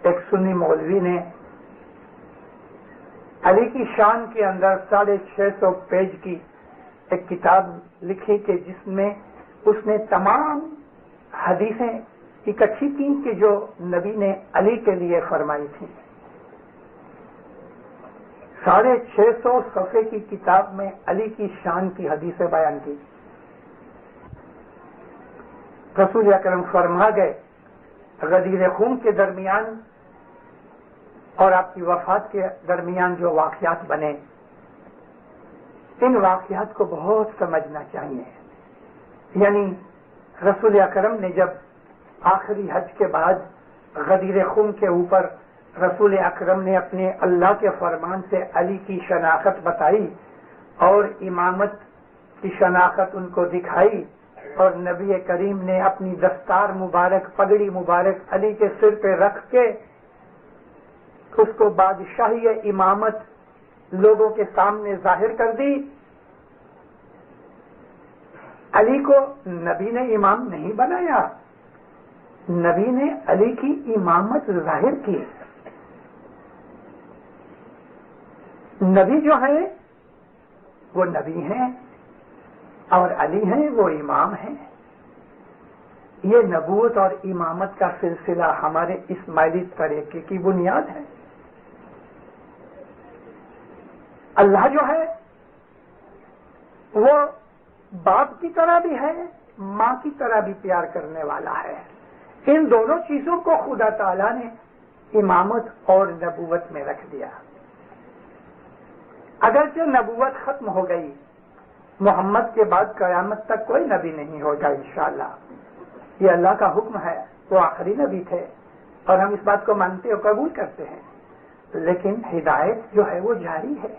Speaker 3: ایک سنی مولوی نے علی کی شان کے اندر 650 پیج کی ایک کتاب لکھی کہ جس میں اس نے تمام حدیثیں اکٹھی کی کہ جو نبی نے علی کے لیے فرمائی تھیں. 650 صفحے کی کتاب میں علی کی شان کی حدیثیں بیان کی. رسول اکرم فرما گئے غدیر خون کے درمیان اور آپ کی وفات کے درمیان جو واقعات بنے, ان واقعات کو بہت سمجھنا چاہیے. یعنی رسول اکرم نے جب آخری حج کے بعد غدیر خون کے اوپر رسول اکرم نے اپنے اللہ کے فرمان سے علی کی شناخت بتائی اور امامت کی شناخت ان کو دکھائی, اور نبی کریم نے اپنی دستار مبارک, پگڑی مبارک علی کے سر پہ رکھ کے اس کو بادشاہی امامت لوگوں کے سامنے ظاہر کر دی. علی کو نبی نے امام نہیں بنایا, نبی نے علی کی امامت ظاہر کی. نبی جو ہے وہ نبی ہیں اور علی ہیں وہ امام ہیں. یہ نبوت اور امامت کا سلسلہ ہمارے اسماعیلی طریقے کی بنیاد ہے. اللہ جو ہے وہ باپ کی طرح بھی ہے, ماں کی طرح بھی پیار کرنے والا ہے. ان دونوں چیزوں کو خدا تعالیٰ نے امامت اور نبوت میں رکھ دیا. اگرچہ نبوت ختم ہو گئی, محمد کے بعد قیامت تک کوئی نبی نہیں ہوگا انشاءاللہ. یہ اللہ کا حکم ہے, وہ آخری نبی تھے اور ہم اس بات کو مانتے اور قبول کرتے ہیں. لیکن ہدایت جو ہے وہ جاری ہے,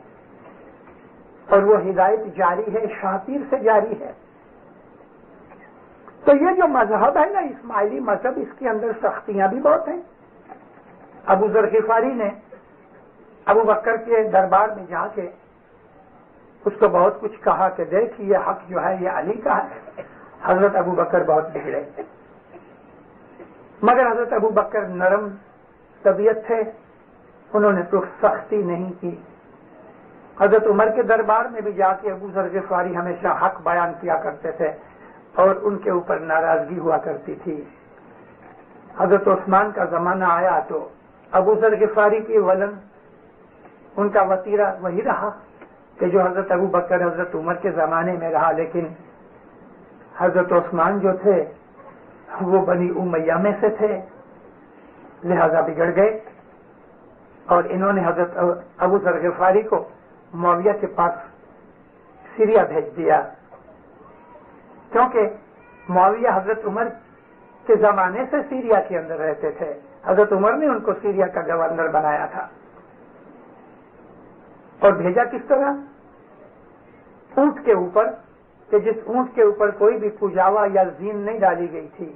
Speaker 3: اور وہ ہدایت جاری ہے, شاہ پیر سے جاری ہے. تو یہ جو مذہب ہے نا اسماعیلی مذہب, اس کے اندر سختیاں بھی بہت ہیں. ابو ذر غفاری نے ابو بکر کے دربار میں جا کے اس کو بہت کچھ کہا کہ دیکھ یہ حق جو ہے یہ علی کا ہے. حضرت ابو بکر بہت بگڑے, مگر حضرت ابو بکر نرم طبیعت تھے, انہوں نے تو سختی نہیں کی. حضرت عمر کے دربار میں بھی جا کے ابو ذر غفاری ہمیشہ حق بیان کیا کرتے تھے اور ان کے اوپر ناراضگی ہوا کرتی تھی. حضرت عثمان کا زمانہ آیا تو ابو ذر غفاری کی ولن ان کا وطیرہ وہی رہا کہ جو حضرت ابو بکر حضرت عمر کے زمانے میں رہا، لیکن حضرت عثمان جو تھے وہ بنی امیہ میں سے تھے، لہذا بگڑ گئے اور انہوں نے حضرت ابو ذر غفاری کو معاویہ کے پاس سیریا بھیج دیا، کیونکہ معاویہ حضرت عمر کے زمانے سے سیریا کے اندر رہتے تھے، حضرت عمر نے ان کو سیریا کا گورنر بنایا تھا۔ اور بھیجا کس طرح؟ اونٹ کے اوپر، کہ جس اونٹ کے اوپر کوئی بھی کجاوا یا زین نہیں ڈالی گئی تھی،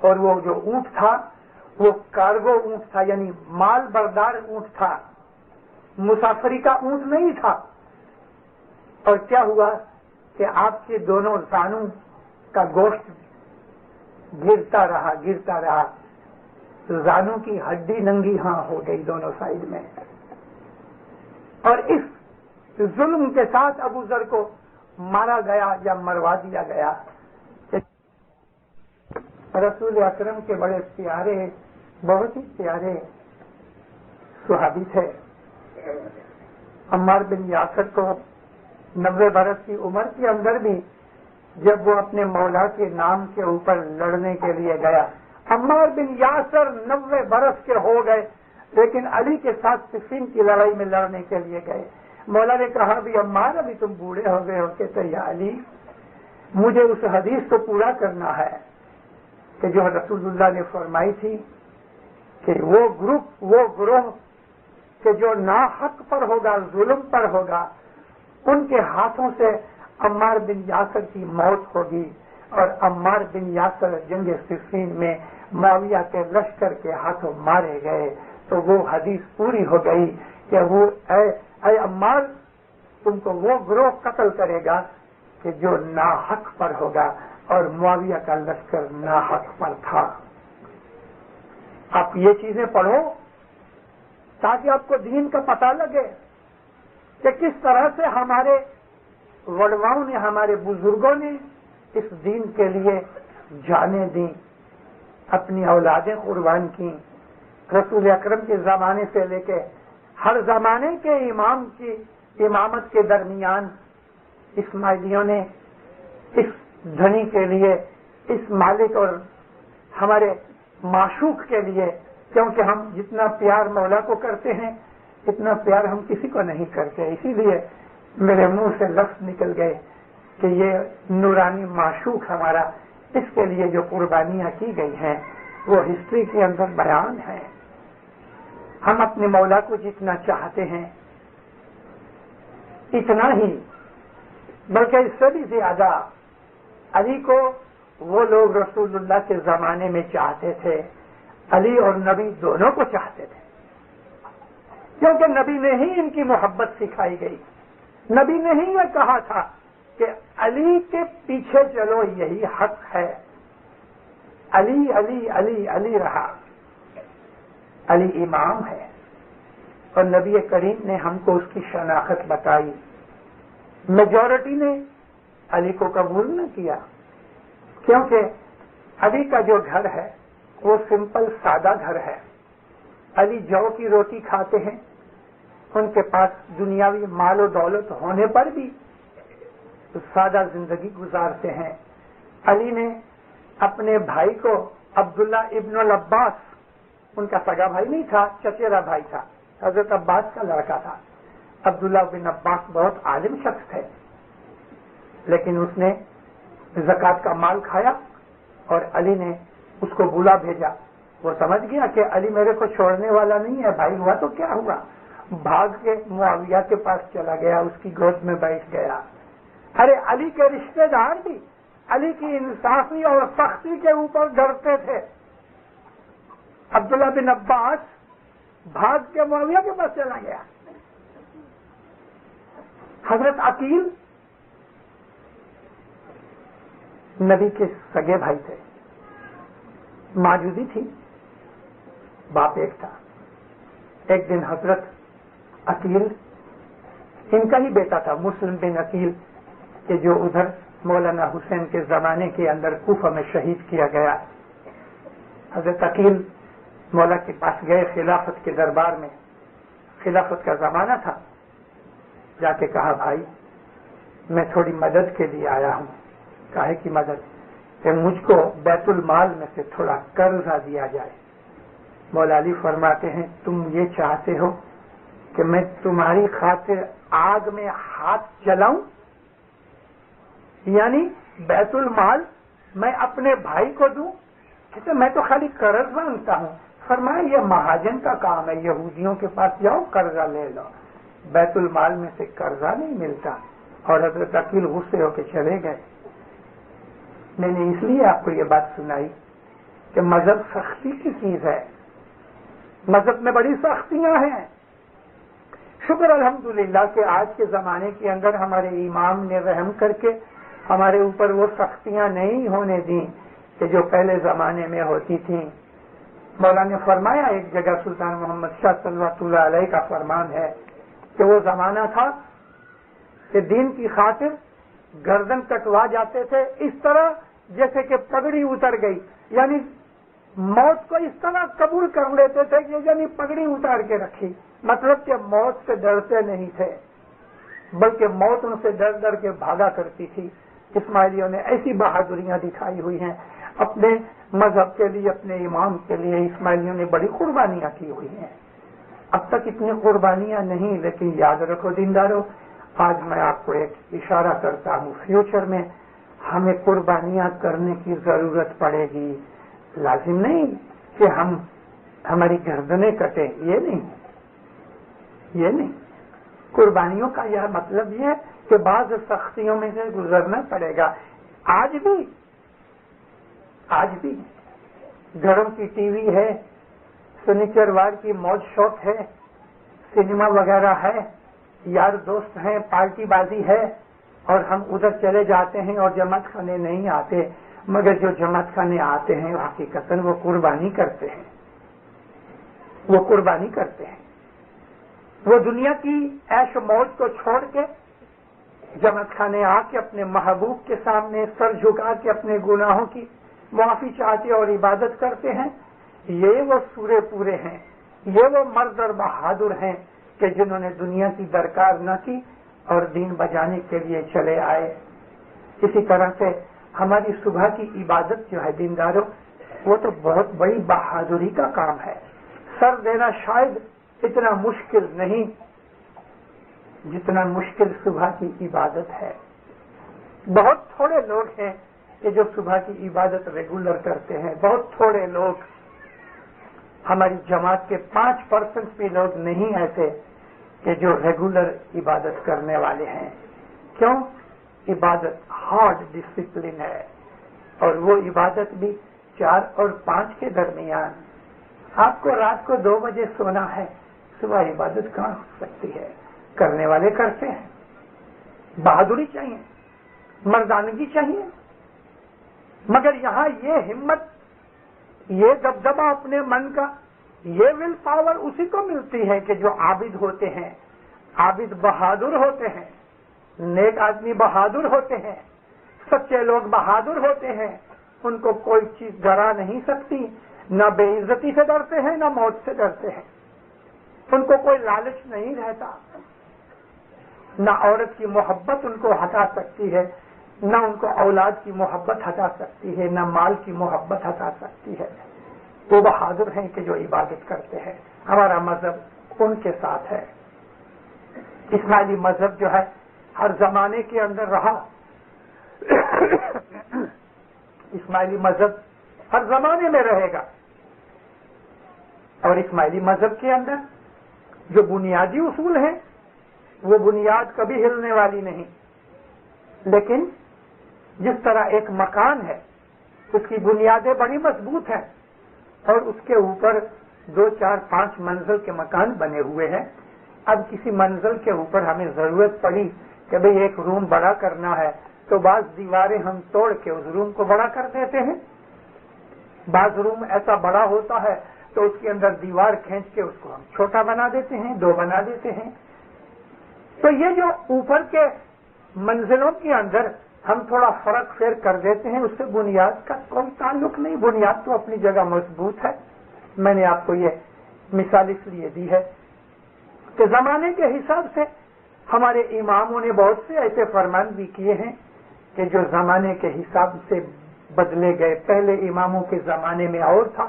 Speaker 3: اور وہ جو اونٹ تھا وہ کارگو اونٹ تھا، یعنی مال بردار اونٹ تھا، مسافری کا اونٹ نہیں تھا۔ اور کیا ہوا کہ آپ کے دونوں زانوں کا گوشت گرتا رہا، زانوں کی ہڈی ننگی ہاں ہو گئی دونوں سائڈ میں، اور اس ظلم کے ساتھ ابو ذر کو مارا گیا یا مروا دیا گیا۔ رسول اکرم کے بڑے پیارے، بہت ہی پیارے صحابی تھے، عمار بن یاسر کو 90 برس کی عمر کے اندر بھی جب وہ اپنے مولا کے نام کے اوپر لڑنے کے لیے گیا، عمار بن یاسر 90 برس کے ہو گئے لیکن علی کے ساتھ صفین کی لڑائی میں لڑنے کے لیے گئے۔ مولا نے کہا بھی عمار ابھی تم بوڑھے ہو گئے ہو، کہتے یا علی مجھے اس حدیث کو پورا کرنا ہے کہ جو رسول اللہ نے فرمائی تھی کہ وہ گروہ کہ جو ناحق پر ہوگا، ظلم پر ہوگا، ان کے ہاتھوں سے عمار بن یاسر کی موت ہوگی، اور عمار بن یاسر جنگ صفین میں معاویہ کے لشکر کے ہاتھوں مارے گئے۔ تو وہ حدیث پوری ہو گئی کہ وہ اے عمار تم کو وہ گروہ قتل کرے گا کہ جو ناحق پر ہوگا، اور معاویہ کا لشکر ناحق پر تھا۔ آپ یہ چیزیں پڑھو تاکہ آپ کو دین کا پتہ لگے کہ کس طرح سے ہمارے وڈواؤں نے، ہمارے بزرگوں نے اس دین کے لیے جانیں دیں، اپنی اولادیں قربان کی۔ رسول اکرم کے زمانے سے لے کے ہر زمانے کے امام کی امامت کے درمیان اسماعیلیوں نے اس دھنی کے لیے، اس مالک اور ہمارے معشوق کے لیے، کیونکہ ہم جتنا پیار مولا کو کرتے ہیں اتنا پیار ہم کسی کو نہیں کرتے، اسی لیے میرے منہ سے لفظ نکل گئے کہ یہ نورانی معشوق ہمارا، اس کے لیے جو قربانیاں کی گئی ہیں وہ ہسٹری کے اندر بیان ہے۔ ہم اپنے مولا کو جتنا چاہتے ہیں اتنا ہی، بلکہ اس سے بھی زیادہ علی کو وہ لوگ رسول اللہ کے زمانے میں چاہتے تھے، علی اور نبی دونوں کو چاہتے تھے، کیونکہ نبی نے ہی ان کی محبت سکھائی گئی۔ نبی نے ہی یہ کہا تھا کہ علی کے پیچھے چلو، یہی حق ہے۔ علی علی علی علی رہا، علی امام ہے، اور نبی کریم نے ہم کو اس کی شناخت بتائی۔ میجورٹی نے علی کو قبول نہ کیا، کیونکہ علی کا جو گھر ہے وہ سمپل سادہ گھر ہے۔ علی جو کی روٹی کھاتے ہیں، ان کے پاس دنیاوی مال و دولت ہونے پر بھی سادہ زندگی گزارتے ہیں۔ علی نے اپنے بھائی کو عبداللہ ابن العباس، ان کا سگا بھائی نہیں تھا، چچیرا بھائی تھا، حضرت عباس کا لڑکا تھا۔ عبداللہ بن عباس بہت عالم شخص تھے، لیکن اس نے زکوٰۃ کا مال کھایا اور علی نے اس کو بلا بھیجا۔ وہ سمجھ گیا کہ علی میرے کو چھوڑنے والا نہیں ہے، بھائی ہوا تو کیا ہوا، بھاگ کے معاویہ کے پاس چلا گیا، اس کی گود میں بیٹھ گیا۔ ارے علی کے رشتہ دار بھی علی کی انصافی اور سختی کے اوپر ڈرتے تھے۔ عبداللہ بن عباس بھاگ کے معاویہ کے پاس چلا گیا۔ حضرت عقیل نبی کے سگے بھائی تھے، ماجودی تھی، باپ ایک تھا۔ ایک دن حضرت عقیل، ان کا ہی بیٹا تھا مسلم بن عقیل، کہ جو ادھر مولانا حسین کے زمانے کے اندر کوفہ میں شہید کیا گیا، حضرت عقیل مولا کے پاس گئے خلافت کے دربار میں، خلافت کا زمانہ تھا، جا کے کہا بھائی میں تھوڑی مدد کے لیے آیا ہوں۔ کہے کی مدد؟ کہ مجھ کو بیت المال میں سے تھوڑا قرضہ دیا جائے۔ مولا علی فرماتے ہیں تم یہ چاہتے ہو کہ میں تمہاری خاطر آگ میں ہاتھ جلاؤں؟ یعنی بیت المال میں اپنے بھائی کو دوں؟ کہتے میں تو خالی قرض مانگتا ہوں۔ فرمایا یہ مہاجن کا کام ہے، یہودیوں کے پاس جاؤ قرضہ لے لو، بیت المال میں سے قرضہ نہیں ملتا۔ اور حضرت عقیل غصے ہو کے چلے گئے۔ میں نے اس لیے آپ کو یہ بات سنائی کہ مذہب سختی کی چیز ہے، مذہب میں بڑی سختیاں ہیں۔ شکر الحمدللہ کہ آج کے زمانے کے اندر ہمارے امام نے رحم کر کے ہمارے اوپر وہ سختیاں نہیں ہونے دیں کہ جو پہلے زمانے میں ہوتی تھیں۔ مولا نے فرمایا ایک جگہ، سلطان محمد شاہ صلی اللہ علیہ کا فرمان ہے کہ وہ زمانہ تھا کہ دین کی خاطر گردن کٹوا جاتے تھے اس طرح جیسے کہ پگڑی اتر گئی، یعنی موت کو اس طرح قبول کر لیتے تھے کہ یعنی پگڑی اتار کے رکھی، مطلب کہ موت سے ڈرتے نہیں تھے بلکہ موت ان سے ڈر ڈر کے بھاگا کرتی تھی۔ اسماعیلیوں نے ایسی بہادریاں دکھائی ہوئی ہیں اپنے مذہب کے لیے، اپنے امام کے لیے۔ اسماعیلیوں نے بڑی قربانیاں کی ہوئی ہیں، اب تک اتنی قربانیاں نہیں، لیکن یاد رکھو دیندارو، آج میں آپ کو ایک اشارہ کرتا ہوں، فیوچر میں ہمیں قربانیاں کرنے کی ضرورت پڑے گی۔ لازم نہیں کہ ہماری گردنیں کٹیں، یہ نہیں۔ قربانیوں کا یہ مطلب یہ ہے کہ بعض سختیوں میں سے گزرنا پڑے گا۔ آج بھی گھروں کی ٹی وی ہے، سنیچروار کی موج شوق ہے، سنیما وغیرہ ہے، یار دوست ہیں، پارٹی بازی ہے، اور ہم ادھر چلے جاتے ہیں اور جماعت خانے نہیں آتے، مگر جو جماعت خانے آتے ہیں حقیقتاً وہ قربانی کرتے ہیں، وہ دنیا کی عیش و موج کو چھوڑ کے جماعت خانے آ کے اپنے محبوب کے سامنے سر جھکا کے اپنے گناہوں کی معافی چاہتے اور عبادت کرتے ہیں۔ یہ وہ سورے پورے ہیں، یہ وہ مرد اور بہادر ہیں کہ جنہوں نے دنیا کی درکار نہ کی اور دین بجانے کے لیے چلے آئے۔ اسی طرح سے ہماری صبح کی عبادت جو ہے دینداروں، وہ تو بہت بڑی بہادری کا کام ہے۔ سر دینا شاید اتنا مشکل نہیں جتنا مشکل صبح کی عبادت ہے۔ بہت تھوڑے لوگ ہیں کہ جو صبح کی عبادت ریگولر کرتے ہیں، بہت تھوڑے لوگ، ہماری جماعت کے 5% بھی لوگ نہیں ایسے کہ جو ریگولر عبادت کرنے والے ہیں۔ کیوں؟ عبادت ہارڈ ڈسپلن ہے، اور وہ عبادت بھی 4 اور 5 کے درمیان۔ آپ کو رات کو 2 بجے سونا ہے، صبح عبادت کہاں ہو سکتی ہے؟ کرنے والے کرتے ہیں۔ بہادری چاہیے، مردانگی چاہیے، مگر یہاں یہ ہمت، یہ دبدبہ اپنے من کا، یہ ول پاور اسی کو ملتی ہے کہ جو عابد ہوتے ہیں، عابد بہادر ہوتے ہیں، نیک آدمی بہادر ہوتے ہیں، سچے لوگ بہادر ہوتے ہیں۔ ان کو کوئی چیز ڈرا نہیں سکتی، نہ بے عزتی سے ڈرتے ہیں نہ موت سے ڈرتے ہیں۔ ان کو کوئی لالچ نہیں رہتا، نہ عورت کی محبت ان کو ہٹا سکتی ہے، نہ ان کو اولاد کی محبت ہٹا سکتی ہے، نہ مال کی محبت ہٹا سکتی ہے۔ وہ بہادر ہیں کہ جو عبادت کرتے ہیں۔ ہمارا مذہب ان کے ساتھ ہے۔ اسماعیلی مذہب جو ہے ہر زمانے کے اندر رہا، اسماعیلی مذہب ہر زمانے میں رہے گا، اور اسماعیلی مذہب کے اندر جو بنیادی اصول ہیں وہ بنیاد کبھی ہلنے والی نہیں۔ لیکن جس طرح ایک مکان ہے، اس کی بنیادیں بڑی مضبوط ہیں اور اس کے اوپر 2 4 5 منزل کے مکان بنے ہوئے ہیں۔ اب کسی منزل کے اوپر ہمیں ضرورت پڑی کہ بھئی ایک روم بڑا کرنا ہے، تو بعض دیواریں ہم توڑ کے اس روم کو بڑا کر دیتے ہیں، بعض روم ایسا بڑا ہوتا ہے تو اس کے اندر دیوار کھینچ کے اس کو ہم چھوٹا بنا دیتے ہیں، 2 بنا دیتے ہیں۔ تو یہ جو اوپر کے منزلوں کے اندر ہم تھوڑا فرق فیر کر دیتے ہیں، اس سے بنیاد کا کوئی تعلق نہیں، بنیاد تو اپنی جگہ مضبوط ہے۔ میں نے آپ کو یہ مثال اس لیے دی ہے کہ زمانے کے حساب سے ہمارے اماموں نے بہت سے ایسے فرمان بھی کیے ہیں کہ جو زمانے کے حساب سے بدلے گئے۔ پہلے اماموں کے زمانے میں اور تھا،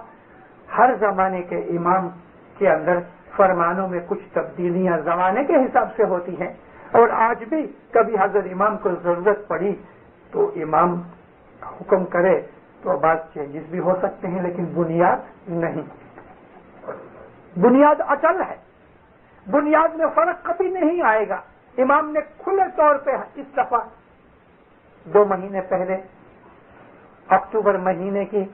Speaker 3: ہر زمانے کے امام کے اندر فرمانوں میں کچھ تبدیلیاں زمانے کے حساب سے ہوتی ہیں، اور آج بھی کبھی حضرت امام کو ضرورت پڑی تو امام حکم کرے تو بعض چینجز بھی ہو سکتے ہیں، لیکن بنیاد نہیں، بنیاد اٹل ہے، بنیاد میں فرق کبھی نہیں آئے گا۔ امام نے کھلے طور پہ اس دفعہ 2 مہینے پہلے اکتوبر مہینے کی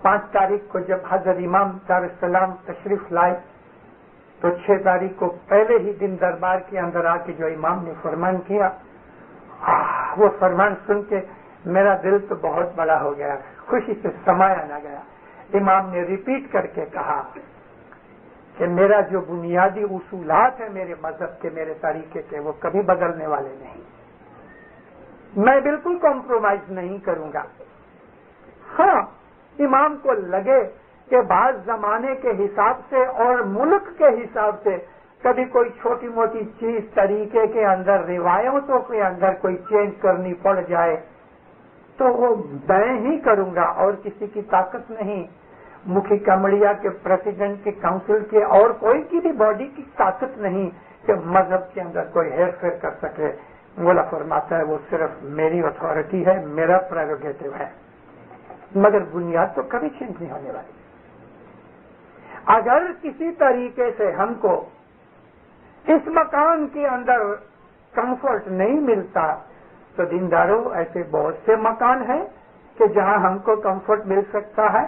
Speaker 3: 5 تاریخ کو جب حضرت امام دارالسلام تشریف لائے تو 6 تاریخ کو پہلے ہی دن دربار کے اندر آ کے جو امام نے فرمان کیا، وہ فرمان سن کے میرا دل تو بہت بڑا ہو گیا، خوشی سے سمایا نہ گیا۔ امام نے ریپیٹ کر کے کہا کہ میرا جو بنیادی اصولات ہیں میرے مذہب کے، میرے طریقے کے، وہ کبھی بدلنے والے نہیں، میں بالکل کمپرومائز نہیں کروں گا۔ ہاں، امام کو لگے کہ بعض زمانے کے حساب سے اور ملک کے حساب سے کبھی کوئی چھوٹی موٹی چیز طریقے کے اندر، روایتوں کے اندر کوئی چینج کرنی پڑ جائے تو وہ میں ہی کروں گا، اور کسی کی طاقت نہیں، مکھی کمڑیا کے پریزیڈنٹ کے کاؤنسل کے اور کوئی کی بھی باڈی کی طاقت نہیں کہ مذہب کے اندر کوئی ہیر پھیر کر سکے۔ مولا فرماتا ہے وہ صرف میری اتھارٹی ہے، میرا پریروگیٹو ہے، مگر بنیاد تو کبھی چینج نہیں ہونے والی۔ اگر کسی طریقے سے ہم کو اس مکان کے اندر کمفرٹ نہیں ملتا تو دینداروں ایسے بہت سے مکان ہیں کہ جہاں ہم کو کمفرٹ مل سکتا ہے۔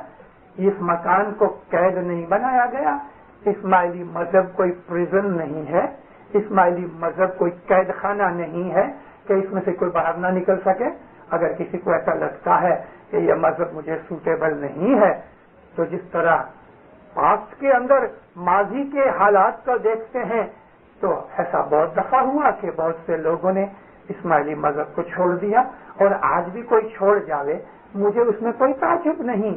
Speaker 3: اس مکان کو قید نہیں بنایا گیا، اسماعیلی مذہب کوئی پریزن نہیں ہے، اسماعیلی مذہب کوئی قید خانہ نہیں ہے کہ اس میں سے کوئی باہر نہ نکل سکے۔ اگر کسی کو ایسا لگتا ہے کہ یہ مذہب مجھے سوٹیبل نہیں ہے تو جس طرح پاسٹ کے اندر ماضی کے حالات کو دیکھتے ہیں تو ایسا بہت دفعہ ہوا کہ بہت سے لوگوں نے اسماعیلی مذہب کو چھوڑ دیا، اور آج بھی کوئی چھوڑ جاوے مجھے اس میں کوئی تعجب نہیں،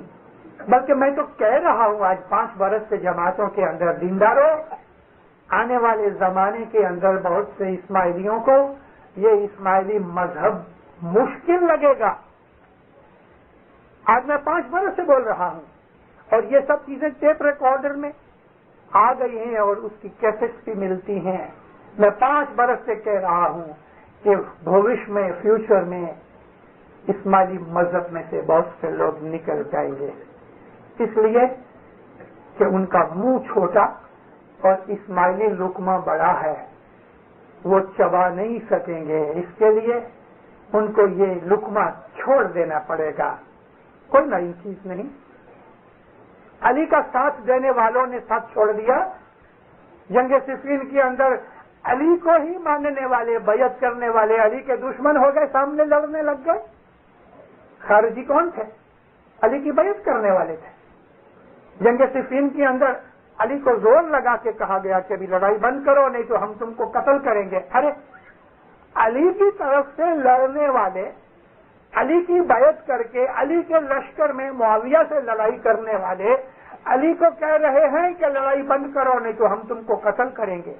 Speaker 3: بلکہ میں تو کہہ رہا ہوں آج 5 برس سے جماعتوں کے اندر دینداروں، آنے والے زمانے کے اندر بہت سے اسماعیلیوں کو یہ اسماعیلی مذہب مشکل لگے گا۔ آج میں 5 برس سے بول رہا ہوں، اور یہ سب چیزیں ٹیپ ریکارڈر میں آ گئی ہیں اور اس کی کیسٹس بھی ملتی ہیں۔ میں 5 برس سے کہہ رہا ہوں کہ بھوش میں، فیوچر میں اسماعیلی مذہب میں سے بہت سے لوگ نکل جائیں گے، اس لیے کہ ان کا منہ چھوٹا اور اسماعیلی لقمہ بڑا ہے، وہ چبا نہیں سکیں گے، اس کے لیے ان کو یہ لقمہ چھوڑ دینا پڑے گا۔ کوئی نئی چیز نہیں، علی کا ساتھ دینے والوں نے ساتھ چھوڑ دیا، جنگ صفین کے اندر علی کو ہی ماننے والے، بیعت کرنے والے علی کے دشمن ہو گئے، سامنے لڑنے لگ گئے۔ خارجی کون تھے؟ علی کی بیعت کرنے والے تھے۔ جنگ صفین کے اندر علی کو زور لگا کے کہا گیا کہ ابھی لڑائی بند کرو نہیں تو ہم تم کو قتل کریں گے۔ ارے علی کی طرف سے لڑنے والے، علی کی بیعت کر کے علی کے لشکر میں معاویہ سے لڑائی کرنے والے علی کو کہہ رہے ہیں کہ لڑائی بند کرو نہیں تو ہم تم کو قتل کریں گے۔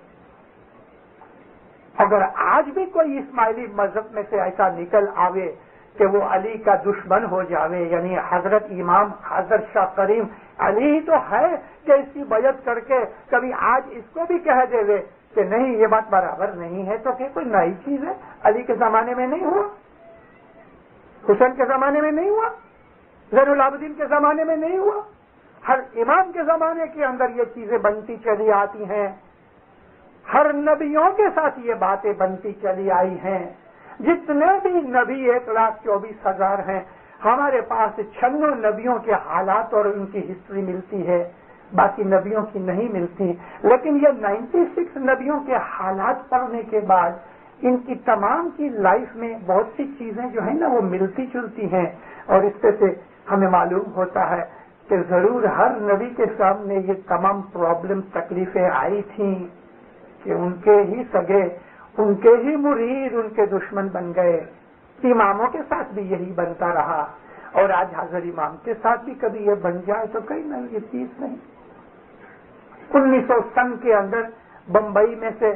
Speaker 3: اگر آج بھی کوئی اسماعیلی مذہب میں سے ایسا نکل آوے کہ وہ علی کا دشمن ہو جاوے، یعنی حضرت امام حضرت شاہ کریم علی ہی تو ہے کہ اس کی بیعت کر کے کبھی آج اس کو بھی کہہ دے کہ نہیں یہ بات برابر نہیں ہے، تو کہ کوئی نئی چیز ہے؟ علی کے زمانے میں نہیں ہوا، حسین کے زمانے میں نہیں ہوا، زین العابدین کے زمانے میں نہیں ہوا، ہر امام کے زمانے کے اندر یہ چیزیں بنتی چلی آتی ہیں، ہر نبیوں کے ساتھ یہ باتیں بنتی چلی آئی ہیں۔ جتنے بھی نبی 1,24,000 ہیں، ہمارے پاس 96 نبیوں کے حالات اور ان کی ہسٹری ملتی ہے، باقی نبیوں کی نہیں ملتی، لیکن یہ 96 نبیوں کے حالات پڑھنے کے بعد ان کی تمام کی لائف میں بہت سی چیزیں جو ہیں نا وہ ملتی جلتی ہیں، اور اس پہ سے ہمیں معلوم ہوتا ہے کہ ضرور ہر نبی کے سامنے یہ تمام پرابلم تکلیفیں آئی تھیں کہ ان کے ہی سگے، ان کے ہی مرید ان کے دشمن بن گئے، اماموں کے ساتھ بھی یہی بنتا رہا، اور آج حاضر امام کے ساتھ بھی کبھی یہ بن جائے تو کئی نہ یہ چیز نہیں۔ 1900 سن کے اندر بمبئی میں سے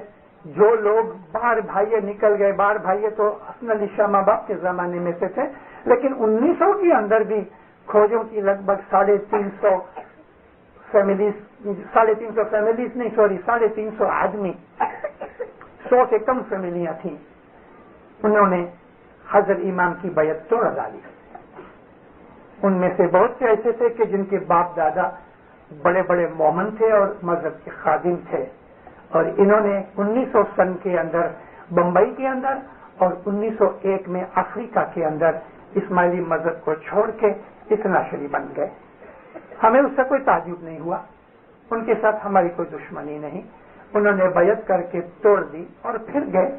Speaker 3: جو لوگ باہر بھائیے نکل گئے، باہر بھائیے تو حسن علی شاہ ماں باپ کے زمانے میں سے تھے، لیکن 1900 کے اندر بھی کھوجوں کی لگ بھگ 350 آدمی، 100 سے کم فیملیاں تھیں، انہوں نے حضرت امام کی بیعت توڑ ڈالی۔ ان میں سے بہت سے ایسے تھے کہ جن کے باپ دادا بڑے بڑے مومن تھے اور مذہب کے خادم تھے، اور انہوں نے 1900 سن کے اندر بمبئی کے اندر اور 1901 میں افریقہ کے اندر اسماعیلی مذہب کو چھوڑ کے اتناشری بن گئے۔ ہمیں اس سے کوئی تعجب نہیں ہوا، ان کے ساتھ ہماری کوئی دشمنی نہیں، انہوں نے بیعت کر کے توڑ دی اور پھر گئے،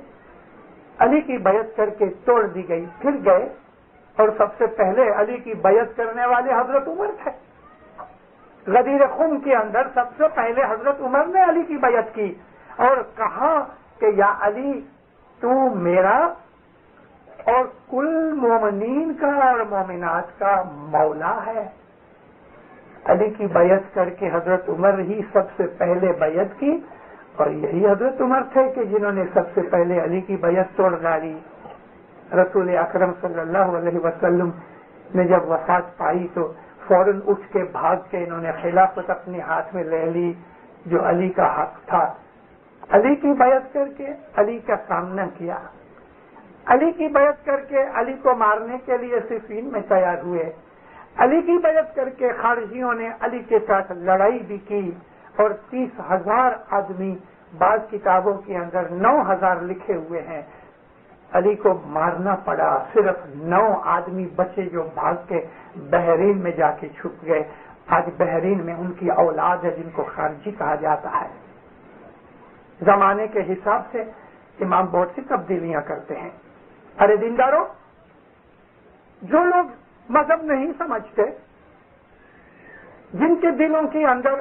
Speaker 3: علی کی بیعت کر کے توڑ دی گئی، پھر گئے، اور سب سے پہلے علی کی بیعت کرنے والے حضرت عمر تھے۔ غدیر خم کے اندر سب سے پہلے حضرت عمر نے علی کی بیعت کی اور کہا کہ یا علی تو میرا اور کل مومنین کا اور مومنات کا مولا ہے۔ علی کی بیعت کر کے حضرت عمر ہی سب سے پہلے بیعت کی، اور یہی حضرت عمر تھے کہ جنہوں نے سب سے پہلے علی کی بیعت توڑ ڈالی۔ رسول اکرم صلی اللہ علیہ وسلم نے جب وفات پائی تو فوراً اٹھ کے بھاگ کے انہوں نے خلافت اپنے ہاتھ میں لے لی جو علی کا حق تھا۔ علی کی بیعت کر کے علی کا سامنا کیا، علی کی بیعت کر کے علی کو مارنے کے لیے صفین میں تیار ہوئے، علی کی بیعت کر کے خارجیوں نے علی کے ساتھ لڑائی بھی کی، اور 30,000 آدمی، بعض کتابوں کے اندر 9,000 لکھے ہوئے ہیں، علی کو مارنا پڑا۔ صرف 9 آدمی بچے جو بھاگ کے بحرین میں جا کے چھپ گئے۔ آج بحرین میں ان کی اولاد ہے جن کو خارجی کہا جاتا ہے۔ زمانے کے حساب سے امام بہت سی تبدیلیاں کرتے ہیں۔ ارے دینداروں، جو لوگ مذہب نہیں سمجھتے، جن کے دلوں کے اندر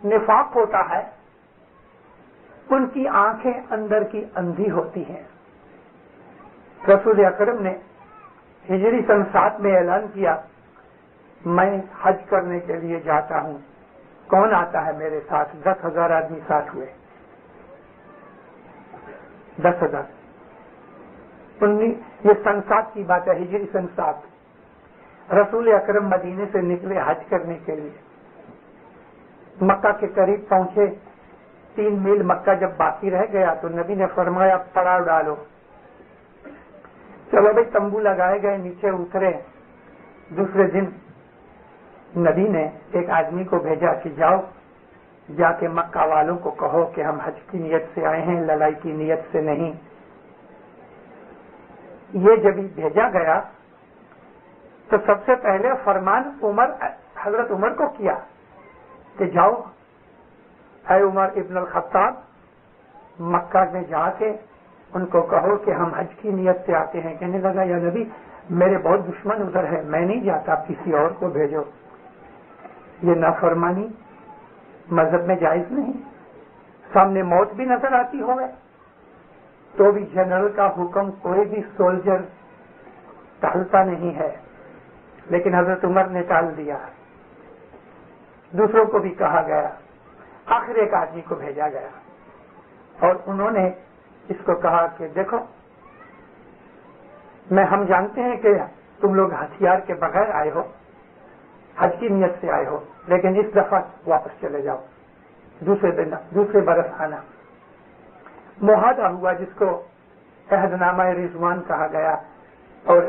Speaker 3: نفاق ہوتا ہے، ان کی آنکھیں اندر کی اندھی ہوتی ہیں۔ رسول اکرم نے ہجری سن 7 میں اعلان کیا، میں حج کرنے کے لیے جاتا ہوں، کون آتا ہے میرے ساتھ؟ 10,000 آدمی ساتھ ہوئے، 10,000۔ یہ سن 7 کی بات ہے، ہجری سن 7۔ رسول اکرم مدینے سے نکلے حج کرنے کے لیے، مکہ کے قریب پہنچے، 3 میل مکہ جب باقی رہ گیا تو نبی نے فرمایا پڑاؤ ڈالو۔ چلو بھائی، تمبو لگائے گئے، نیچے اترے۔ دوسرے دن نبی نے ایک آدمی کو بھیجا کہ جاؤ، جا کے مکہ والوں کو کہو کہ ہم حج کی نیت سے آئے ہیں، لڑائی کی نیت سے نہیں۔ یہ جب بھیجا گیا تو سب سے پہلے فرمان حضرت عمر کو کیا کہ جاؤ اے عمر ابن الخطاب، مکہ میں جا کے ان کو کہو کہ ہم حج کی نیت سے آتے ہیں۔ کہنے لگا یا نبی، میرے بہت دشمن ادھر ہے، میں نہیں جاتا، کسی اور کو بھیجو۔ یہ نافرمانی مذہب میں جائز نہیں۔ سامنے موت بھی نظر آتی ہوئے تو بھی جنرل کا حکم کوئی بھی سولجر ٹالتا نہیں ہے، لیکن حضرت عمر نے ٹال دیا۔ دوسروں کو بھی کہا گیا، آخر ایک آدمی کو بھیجا گیا اور انہوں نے اس کو کہا کہ دیکھو، ہم جانتے ہیں کہ تم لوگ ہتھیار کے بغیر آئے ہو، حج کی نیت سے آئے ہو، لیکن اس دفعہ واپس چلے جاؤ، دوسرے برس آنا۔ معاہدہ ہوا جس کو عہد نامہ رضوان کہا گیا، اور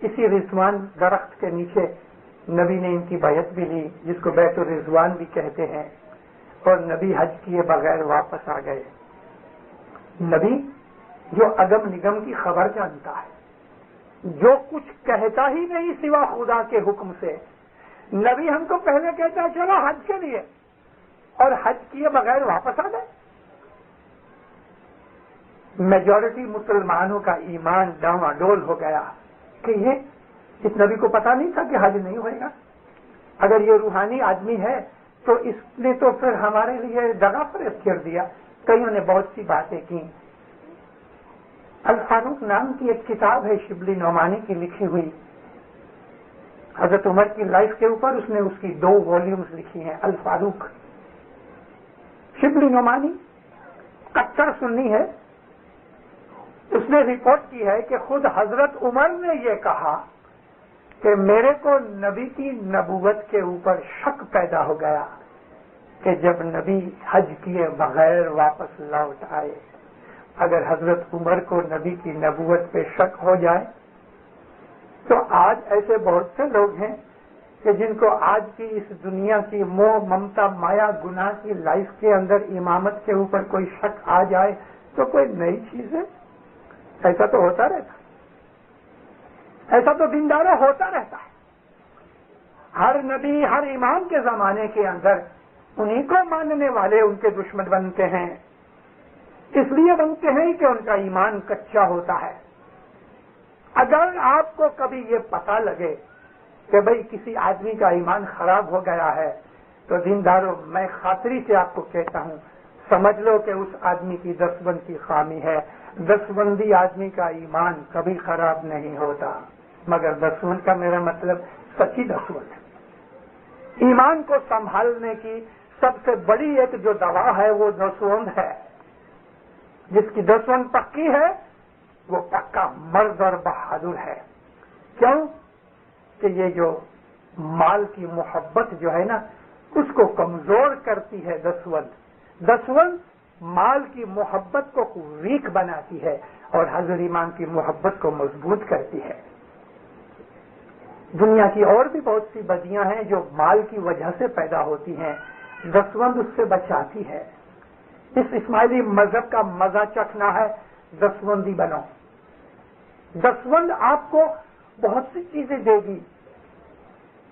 Speaker 3: اسی رضوان درخت کے نیچے نبی نے ان کی بیعت بھی لی، جس کو بیت الرضوان بھی کہتے ہیں، اور نبی حج کیے بغیر واپس آ گئے۔ نبی جو اگم نگم کی خبر جانتا ہے، جو کچھ کہتا ہی نہیں سوا خدا کے حکم سے، نبی ہم کو پہلے کہتا ہے چلو حج کے لیے، اور حج کیے بغیر واپس آ گئے۔ میجورٹی مسلمانوں کا ایمان ڈاواں ڈول ہو گیا کہ یہ اس نبی کو پتا نہیں تھا کہ حج نہیں ہوئے گا۔ اگر یہ روحانی آدمی ہے تو اس نے تو پھر ہمارے لیے دغا فریب کر دیا۔ کئیوں نے بہت سی باتیں کی، الفاروق نام کی ایک کتاب ہے شبلی نعمانی کی لکھی ہوئی، حضرت عمر کی لائف کے اوپر اس نے اس کی 2 والیومز لکھی ہیں. الفاروق. شبلی نعمانی کٹر سنی ہے. اس نے رپورٹ کی ہے کہ خود حضرت عمر نے یہ کہا کہ میرے کو نبی کی نبوت کے اوپر شک پیدا ہو گیا کہ جب نبی حج کیے بغیر واپس لوٹ آئے. اگر حضرت عمر کو نبی کی نبوت پہ شک ہو جائے تو آج ایسے بہت سے لوگ ہیں کہ جن کو آج کی اس دنیا کی موہ ممتا مایا گناہ کی لائف کے اندر امامت کے اوپر کوئی شک آ جائے تو کوئی نئی چیز ہے. ایسا تو ہوتا رہتا ہے، ایسا تو دیندارا ہوتا رہتا ہے. ہر نبی ہر امام کے زمانے کے اندر انہیں کو ماننے والے ان کے دشمن بنتے ہیں. اس لیے بنتے ہیں کہ ان کا ایمان کچا ہوتا ہے. اگر آپ کو کبھی یہ پتہ لگے کہ بھئی کسی آدمی کا ایمان خراب ہو گیا ہے تو دینداروں میں خاطری سے آپ کو کہتا ہوں سمجھ لو کہ اس آدمی کی دستبند کی خامی ہے. دستبندی آدمی کا ایمان کبھی خراب نہیں ہوتا، مگر دستبند کا میرا مطلب سچی دستبند ہے. ایمان کو سنبھالنے کی سب سے بڑی ایک جو دوا ہے وہ دستبند ہے. جس کی دستبند پکی ہے وہ پکا مرد اور بہادر ہے. کیوں کہ یہ جو مال کی محبت جو ہے نا اس کو کمزور کرتی ہے دستبند. دستبند مال کی محبت کو ویک بناتی ہے اور حضرت امام کی محبت کو مضبوط کرتی ہے. دنیا کی اور بھی بہت سی بدیاں ہیں جو مال کی وجہ سے پیدا ہوتی ہیں، دستبند اس سے بچاتی ہے. اس اسماعیلی مذہب کا مزہ چکھنا ہے، دستبندی بنو. دستبند آپ کو بہت سی چیزیں دے گی.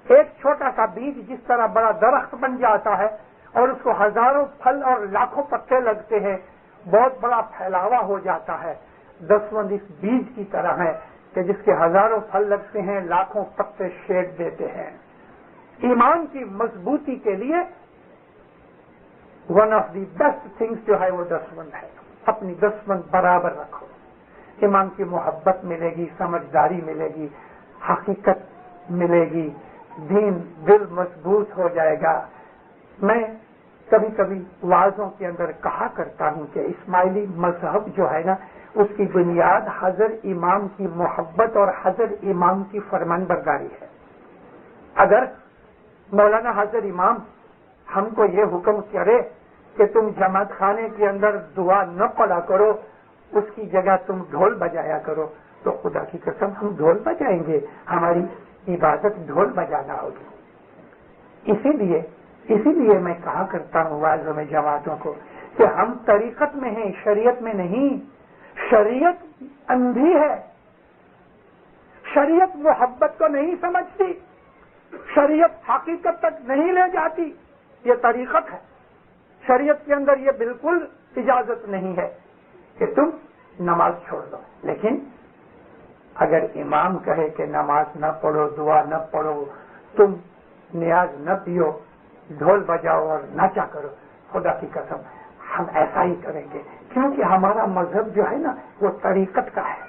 Speaker 3: ایک چھوٹا سا بیج جس طرح بڑا درخت بن جاتا ہے اور اس کو ہزاروں پھل اور لاکھوں پتے لگتے ہیں، بہت بڑا پھیلاوا ہو جاتا ہے. دستبند اس بیج کی طرح ہے کہ جس کے ہزاروں پھل لگتے ہیں، لاکھوں پتے شیڈ دیتے ہیں. ایمان کی مضبوطی کے لیے one of the best things جو ہے وہ دستبند ہے. اپنی دستبند برابر رکھو. ایمان کی محبت ملے گی، سمجھداری ملے گی، حقیقت ملے گی، دین دل مضبوط ہو جائے گا. میں کبھی کبھی وعظوں کے اندر کہا کرتا ہوں کہ اسماعیلی مذہب جو ہے نا اس کی بنیاد حضرت امام کی محبت اور حضرت امام کی فرمان برداری ہے. اگر مولانا حضرت امام ہم کو یہ حکم کرے کہ تم جماعت خانے کے اندر دعا نہ پڑھا کرو، اس کی جگہ تم ڈھول بجایا کرو، تو خدا کی قسم ہم ڈھول بجائیں گے. ہماری عبادت ڈھول بجانا ہوگی. اسی لیے میں کہا کرتا ہوں واعظوں میں جماعتوں کو کہ ہم طریقت میں ہیں، شریعت میں نہیں. شریعت اندھی ہے، شریعت محبت کو نہیں سمجھتی، شریعت حقیقت تک نہیں لے جاتی. یہ طریقت ہے. شریعت کے اندر یہ بالکل اجازت نہیں ہے کہ تم نماز چھوڑ دو. لیکن اگر امام کہے کہ نماز نہ پڑھو، دعا نہ پڑھو، تم نیاز نہ پیو، ڈھول بجاؤ اور ناچا کرو، خدا کی قسم ہم ایسا ہی کریں گے. کیونکہ ہمارا مذہب جو ہے نا وہ طریقت کا ہے.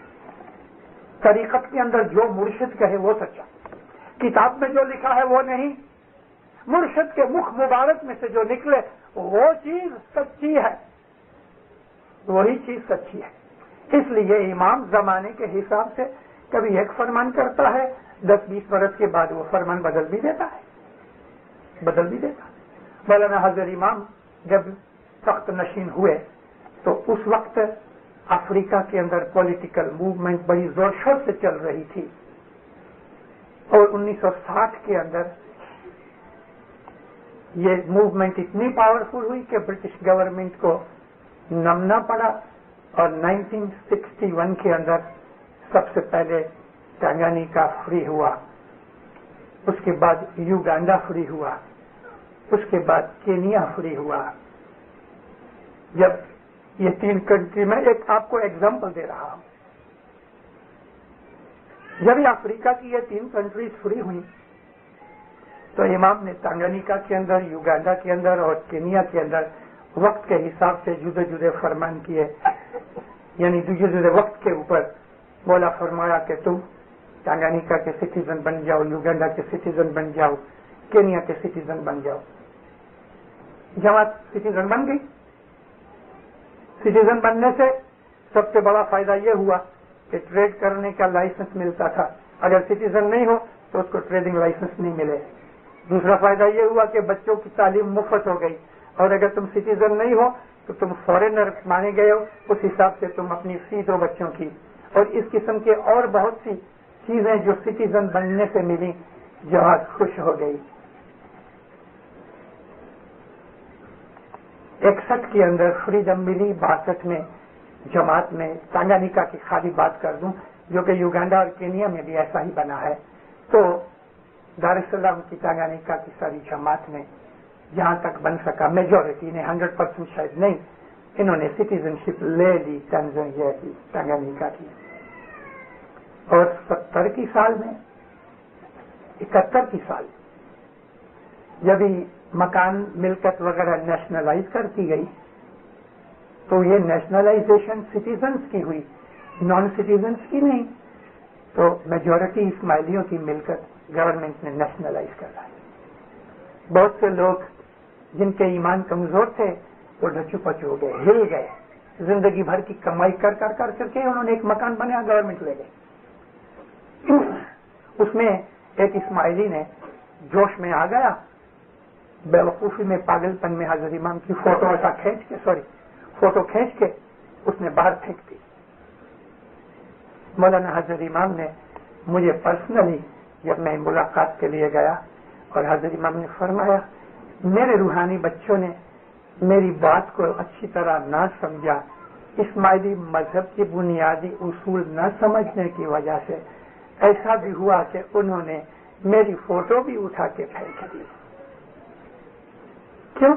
Speaker 3: طریقت کے اندر جو مرشد کہے وہ سچا، کتاب میں جو لکھا ہے وہ نہیں، مرشد کے مخ مبارک میں سے جو نکلے وہ چیز سچی ہے، وہی چیز سچی ہے. اس لیے امام زمانے کے حساب سے کبھی ایک فرمان کرتا ہے، 10-20 برس کے بعد وہ فرمان بدل بھی دیتا ہے. مولانا حضرت امام جب تخت نشین ہوئے تو اس وقت افریقہ کے اندر پولیٹیکل موومنٹ بڑی زور شور سے چل رہی تھی، اور 1960 کے اندر یہ موومنٹ اتنی پاورفل ہوئی کہ برٹش گورنمنٹ کو نمنا پڑا، اور 1961 کے اندر سب سے پہلے ٹنگانیکا فری ہوا، اس کے بعد یوگانڈا فری ہوا، اس کے بعد کینیا فری ہوا. جب یہ 3 کنٹری میں ایک آپ کو ایگزامپل دے رہا ہوں، جب یہ افریقہ کی یہ 3 کنٹریز فری ہوئی تو امام نے ٹنگانیکا کے اندر، یوگانڈا کے اندر اور کینیا کے اندر وقت کے حساب سے جدے جدے فرمان کیے. یعنی دوسرے وقت کے اوپر مولا فرمایا کہ تم ٹانگانیکا کے سٹیزن بن جاؤ، یوگنڈا کے سٹیزن بن جاؤ، کینیا کے سٹیزن بن جاؤ. جماعت سٹیزن بن گئی. سٹیزن بننے سے سب سے بڑا فائدہ یہ ہوا کہ ٹریڈ کرنے کا لائسنس ملتا تھا. اگر سٹیزن نہیں ہو تو اس کو ٹریڈنگ لائسنس نہیں ملے. دوسرا فائدہ یہ ہوا کہ بچوں کی تعلیم مفت ہو گئی، اور اگر تم سٹیزن نہیں ہو تو تم فارینر مانے گئے ہو، اس حساب سے تم اپنی فی دو بچوں کی. اور اس قسم کے اور بہت سی چیزیں جو سٹیزن بننے سے ملی، جماعت خوش ہو گئی. 61 کے اندر فریڈم ملی، 62 میں جماعت میں ٹانگانیکا کی خالی بات کر دوں جو کہ یوگنڈا اور کینیا میں بھی ایسا ہی بنا ہے. تو دار السلام کی ٹانگانیکا کی ساری جماعت میں جہاں تک بن سکا، میجورٹی نے 100% شاید نہیں، انہوں نے سٹیزن شپ لے لی تنزانیہ کی، ٹانگانیکا کی. اور 70 کی سال میں 71 کی سال جب ہی مکان ملکت وغیرہ نیشنلائز کر دی گئی تو یہ نیشنلائزیشن سٹیزنز کی ہوئی، نان سٹیزنز کی نہیں. تو میجورٹی اسماعیلیوں کی ملکت گورنمنٹ نے نیشنلائز کر رہا ہے. بہت سے لوگ جن کے ایمان کمزور تھے وہ ڈچو پچو ہو گئے، ہل گئے. زندگی بھر کی کمائی کر کے انہوں نے ایک مکان بنایا، گورنمنٹ لے گئے. اس میں ایک اسماعیلی نے جوش میں آ گیا، بے وقوفی میں، پاگل پن میں حضرت امام کی فوٹو کھینچ کے اس نے باہر پھینک دی. مولانا حضرت امام نے مجھے پرسنلی جب میں ملاقات کے لیے گیا اور حضرت امام نے فرمایا میرے روحانی بچوں نے میری بات کو اچھی طرح نہ سمجھا، اسماعیلی مذہب کے بنیادی اصول نہ سمجھنے کی وجہ سے ایسا بھی ہوا کہ انہوں نے میری فوٹو بھی اٹھا کے پھینک دی. کیوں؟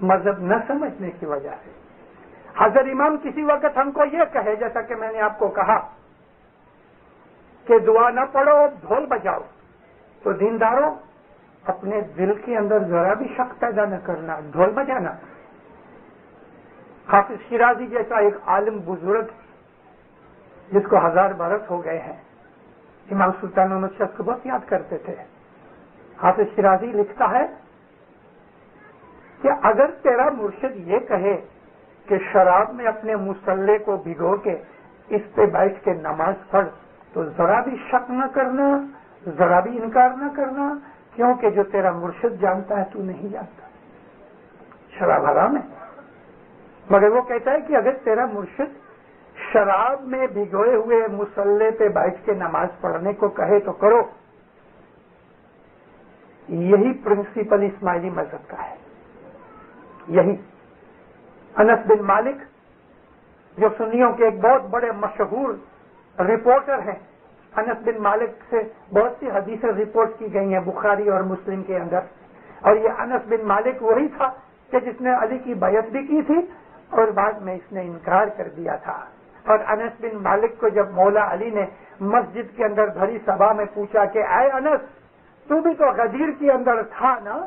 Speaker 3: مذہب نہ سمجھنے کی وجہ سے. حضرت امام کسی وقت ہم کو یہ کہے، جیسا کہ میں نے آپ کو کہا کہ دعا نہ پڑھو ڈھول بجاؤ، تو دینداروں اپنے دل کے اندر ذرا بھی شک پیدا نہ کرنا، ڈھول بجانا. حافظ شیرازی جیسا ایک عالم بزرگ جس کو 1000 برس ہو گئے ہیں، امام سلطان محمد شاہ کو بہت یاد کرتے تھے. حافظ شیرازی لکھتا ہے کہ اگر تیرا مرشد یہ کہے کہ شراب میں اپنے مصلے کو بھگو کے اس پہ بیٹھ کے نماز پڑھ تو ذرا بھی شک نہ کرنا، ذرا بھی انکار نہ کرنا، کیونکہ جو تیرا مرشد جانتا ہے تو نہیں جانتا. شراب حرام ہے، مگر وہ کہتا ہے کہ اگر تیرا مرشد شراب میں بھگوئے ہوئے مصلے پہ بیٹھ کے نماز پڑھنے کو کہے تو کرو. یہی پرنسپل اسماعیلی مذہب کا ہے. یہی انس بن مالک جو سنیوں کے ایک بہت بڑے مشہور رپورٹر ہیں، انس بن مالک سے بہت سی حدیثیں رپورٹ کی گئی ہیں بخاری اور مسلم کے اندر. اور یہ انس بن مالک وہی تھا کہ جس نے علی کی بیعت بھی کی تھی اور بعد میں اس نے انکار کر دیا تھا. اور انس بن مالک کو جب مولا علی نے مسجد کے اندر بھری سبھا میں پوچھا کہ اے انس تو بھی تو غدیر کے اندر تھا نا،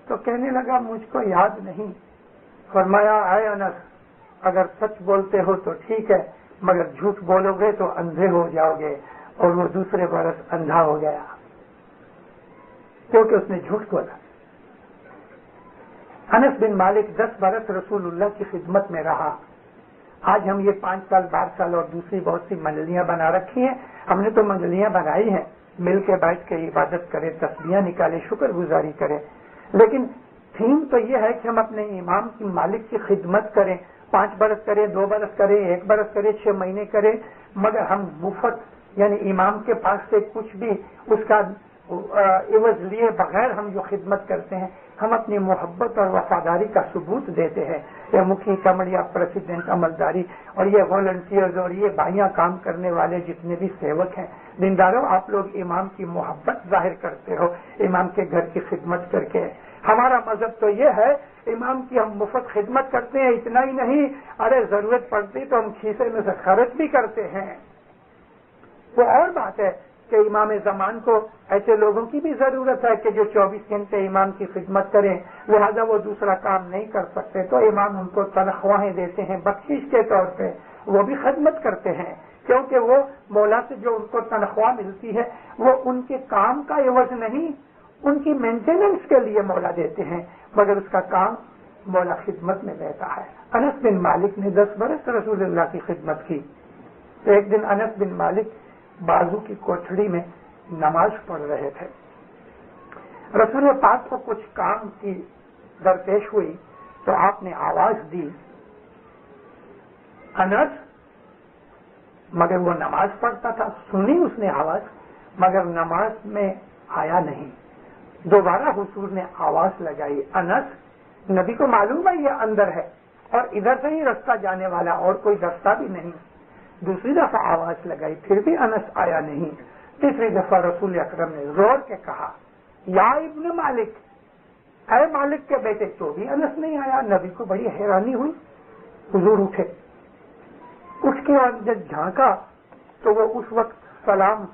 Speaker 3: تو کہنے لگا مجھ کو یاد نہیں. فرمایا اے انس اگر سچ بولتے ہو تو ٹھیک ہے، مگر جھوٹ بولو گے تو اندھے ہو جاؤ گے. اور وہ دوسرے برس اندھا ہو گیا کیونکہ اس نے جھوٹ بولا. انس بن مالک 10 برس رسول اللہ کی خدمت میں رہا. آج ہم یہ 5 سال 12 سال اور دوسری بہت سی منڈلیاں بنا رکھی ہیں. ہم نے تو منڈلیاں بنائی ہیں، مل کے بیٹھ کے عبادت کرے، تسبیحاں نکالے، شکر گزاری کرے، لیکن تھیم تو یہ ہے کہ ہم اپنے امام کی مالک کی خدمت کریں. 5 برس کریں، 2 برس کریں، 1 برس کریں، 6 مہینے کریں، مگر ہم مفت یعنی امام کے پاس سے کچھ بھی اس کا عوض لیے بغیر ہم جو خدمت کرتے ہیں، ہم اپنی محبت اور وفاداری کا ثبوت دیتے ہیں. یہ مکھی کمڑیا پریسیڈنٹ عملداری اور یہ والنٹیئرز اور یہ بھائیاں کام کرنے والے جتنے بھی سیوک ہیں، دینداروں آپ لوگ امام کی محبت ظاہر کرتے ہو امام کے گھر کی خدمت کر کے. ہمارا مذہب تو یہ ہے امام کی ہم مفت خدمت کرتے ہیں. اتنا ہی نہیں، ارے ضرورت پڑتی تو ہم کھیسے میں سے خرچ بھی کرتے ہیں. وہ اور بات ہے کہ امام زمان کو ایسے لوگوں کی بھی ضرورت ہے کہ جو 24 گھنٹے امام کی خدمت کریں، لہذا وہ دوسرا کام نہیں کر سکتے تو امام ان کو تنخواہیں دیتے ہیں بخشش کے طور پہ، وہ بھی خدمت کرتے ہیں، کیونکہ وہ مولا سے جو ان کو تنخواہ ملتی ہے وہ ان کے کام کا عوض نہیں، ان کی مینٹیننس کے لیے مولا دیتے ہیں، مگر اس کا کام مولا خدمت میں لیتا ہے۔ انس بن مالک نے 10 برس رسول اللہ کی خدمت کی۔ ایک دن انس بن مالک بازو کی کوٹھڑی میں نماز پڑھ رہے تھے، رسول پاک کو کچھ کام کی درپیش ہوئی تو آپ نے آواز دی انس، مگر وہ نماز پڑھتا تھا، سنی اس نے آواز مگر نماز میں آیا نہیں۔ دوبارہ حضور نے آواز لگائی انس، نبی کو معلوم ہے یہ اندر ہے اور ادھر سے ہی رستہ جانے والا اور کوئی رستہ بھی نہیں۔ دوسری دفعہ آواز لگائی پھر بھی انس آیا نہیں۔ تیسری دفعہ رسول اکرم نے زور کے کہا یا ابن مالک، اے مالک کے بیٹے، تو بھی انس نہیں آیا۔ نبی کو بڑی حیرانی ہوئی، حضور اٹھے، اٹھ کے اور جب جھانکا تو وہ اس وقت سلام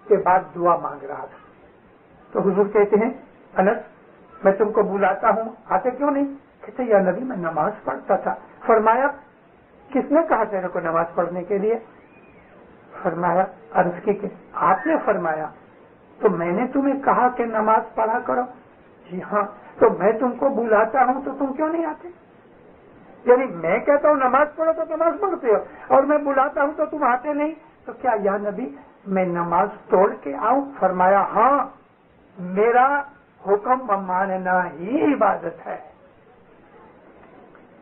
Speaker 3: کے بعد دعا مانگ رہا تھا۔ تو حضور کہتے ہیں انس میں تم کو بلاتا ہوں، آتے کیوں نہیں؟ کہتے یا نبی میں نماز پڑھتا تھا۔ فرمایا کس نے کہا تیرے کو نماز پڑھنے کے لیے؟ فرمایا عرض کی کہ آپ نے فرمایا، تو میں نے تمہیں کہا کہ نماز پڑھا کرو۔ جی ہاں، تو میں تم کو بلاتا ہوں تو تم کیوں نہیں آتے؟ یعنی میں کہتا ہوں نماز پڑھو تو نماز پڑھتے ہو اور میں بلاتا ہوں تو تم آتے نہیں، تو کیا یا نبی میں نماز توڑ کے آؤں؟ فرمایا ہاں، میرا حکم ماننا ہی عبادت ہے۔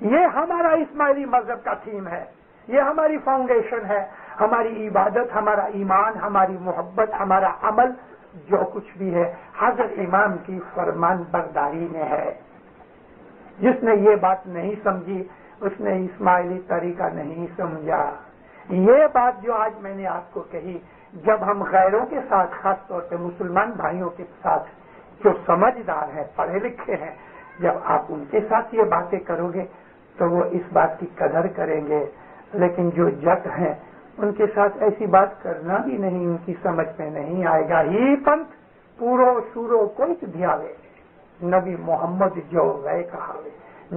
Speaker 3: یہ ہمارا اسماعیلی مذہب کا تھیم ہے، یہ ہماری فاؤنڈیشن ہے، ہماری عبادت، ہمارا ایمان، ہماری محبت، ہمارا عمل جو کچھ بھی ہے حضرت امام کی فرمان برداری میں ہے۔ جس نے یہ بات نہیں سمجھی اس نے اسماعیلی طریقہ نہیں سمجھا۔ یہ بات جو آج میں نے آپ کو کہی، جب ہم غیروں کے ساتھ، خاص طور پہ مسلمان بھائیوں کے ساتھ جو سمجھدار ہیں، پڑھے لکھے ہیں، جب آپ ان کے ساتھ یہ باتیں کرو گے تو وہ اس بات کی قدر کریں گے، لیکن جو جٹ ہیں ان کے ساتھ ایسی بات کرنا بھی نہیں، ان کی سمجھ میں نہیں آئے گا۔ ہی پنتھ پورو شورو کوئی دھیاوے، نبی محمد جو گئے کہاوے۔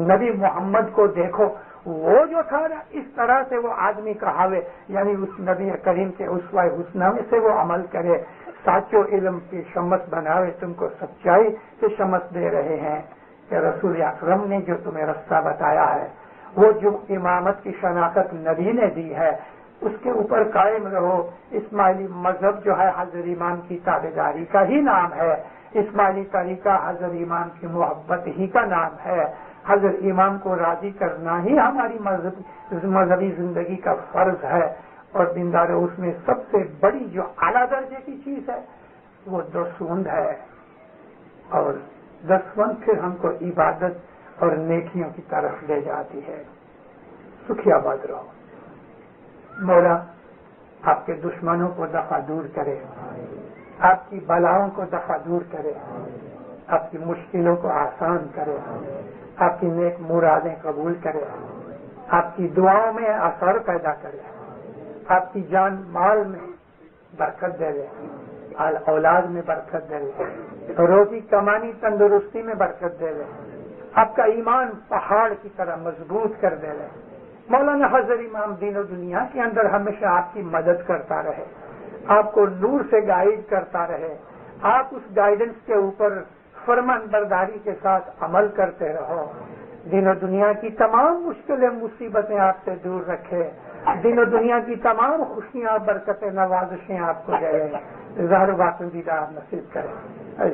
Speaker 3: نبی محمد کو دیکھو، وہ جو تھا نا اس طرح سے وہ آدمی کہاوے، یعنی اس نبی کریم کے اسوہ حسنہ میں سے وہ عمل کرے۔ ساچو علم کی شمس بناوے، تم کو سچائی سے شمس دے رہے ہیں کہ رسول اکرم نے جو تمہیں رستہ بتایا ہے، وہ جو امامت کی شناخت نبی نے دی ہے اس کے اوپر قائم رہو۔ اسماعیلی مذہب جو ہے حضرت امام کی تابعداری کا ہی نام ہے، اسماعیلی طریقہ حضرت امام کی محبت ہی کا نام ہے۔ حضرت امام کو راضی کرنا ہی ہماری مذہبی زندگی کا فرض ہے، اور دیندار اس میں سب سے بڑی جو اعلیٰ درجے کی چیز ہے وہ دسوند ہے، اور دسوند پھر ہم کو عبادت اور نیکیوں کی طرف لے جاتی ہے۔ سکھی آباد رہو۔ مولا آپ کے دشمنوں کو دفع دور کرے، آپ کی بلاؤں کو دفع دور کرے، آپ کی مشکلوں کو آسان کرے، آپ کی نیک مرادیں قبول کرے، آپ کی دعاؤں میں اثر پیدا کرے، آپ کی جان مال میں برکت دے دے، اولاد میں برکت دے دے، روزی کمانی تندرستی میں برکت دے دے، آپ کا ایمان پہاڑ کی طرح مضبوط کر دے دے۔ مولانا حضرت امام دین و دنیا کے اندر ہمیشہ آپ کی مدد کرتا رہے، آپ کو نور سے گائیڈ کرتا رہے، آپ اس گائیڈنس کے اوپر فرمان برداری کے ساتھ عمل کرتے رہو۔ دین و دنیا کی تمام مشکلیں مصیبتیں آپ سے دور رکھے، دین و دنیا کی تمام خوشیاں برکتیں نوازشیں آپ کو دے، ظاہر باطن دیدار نصیب کرے۔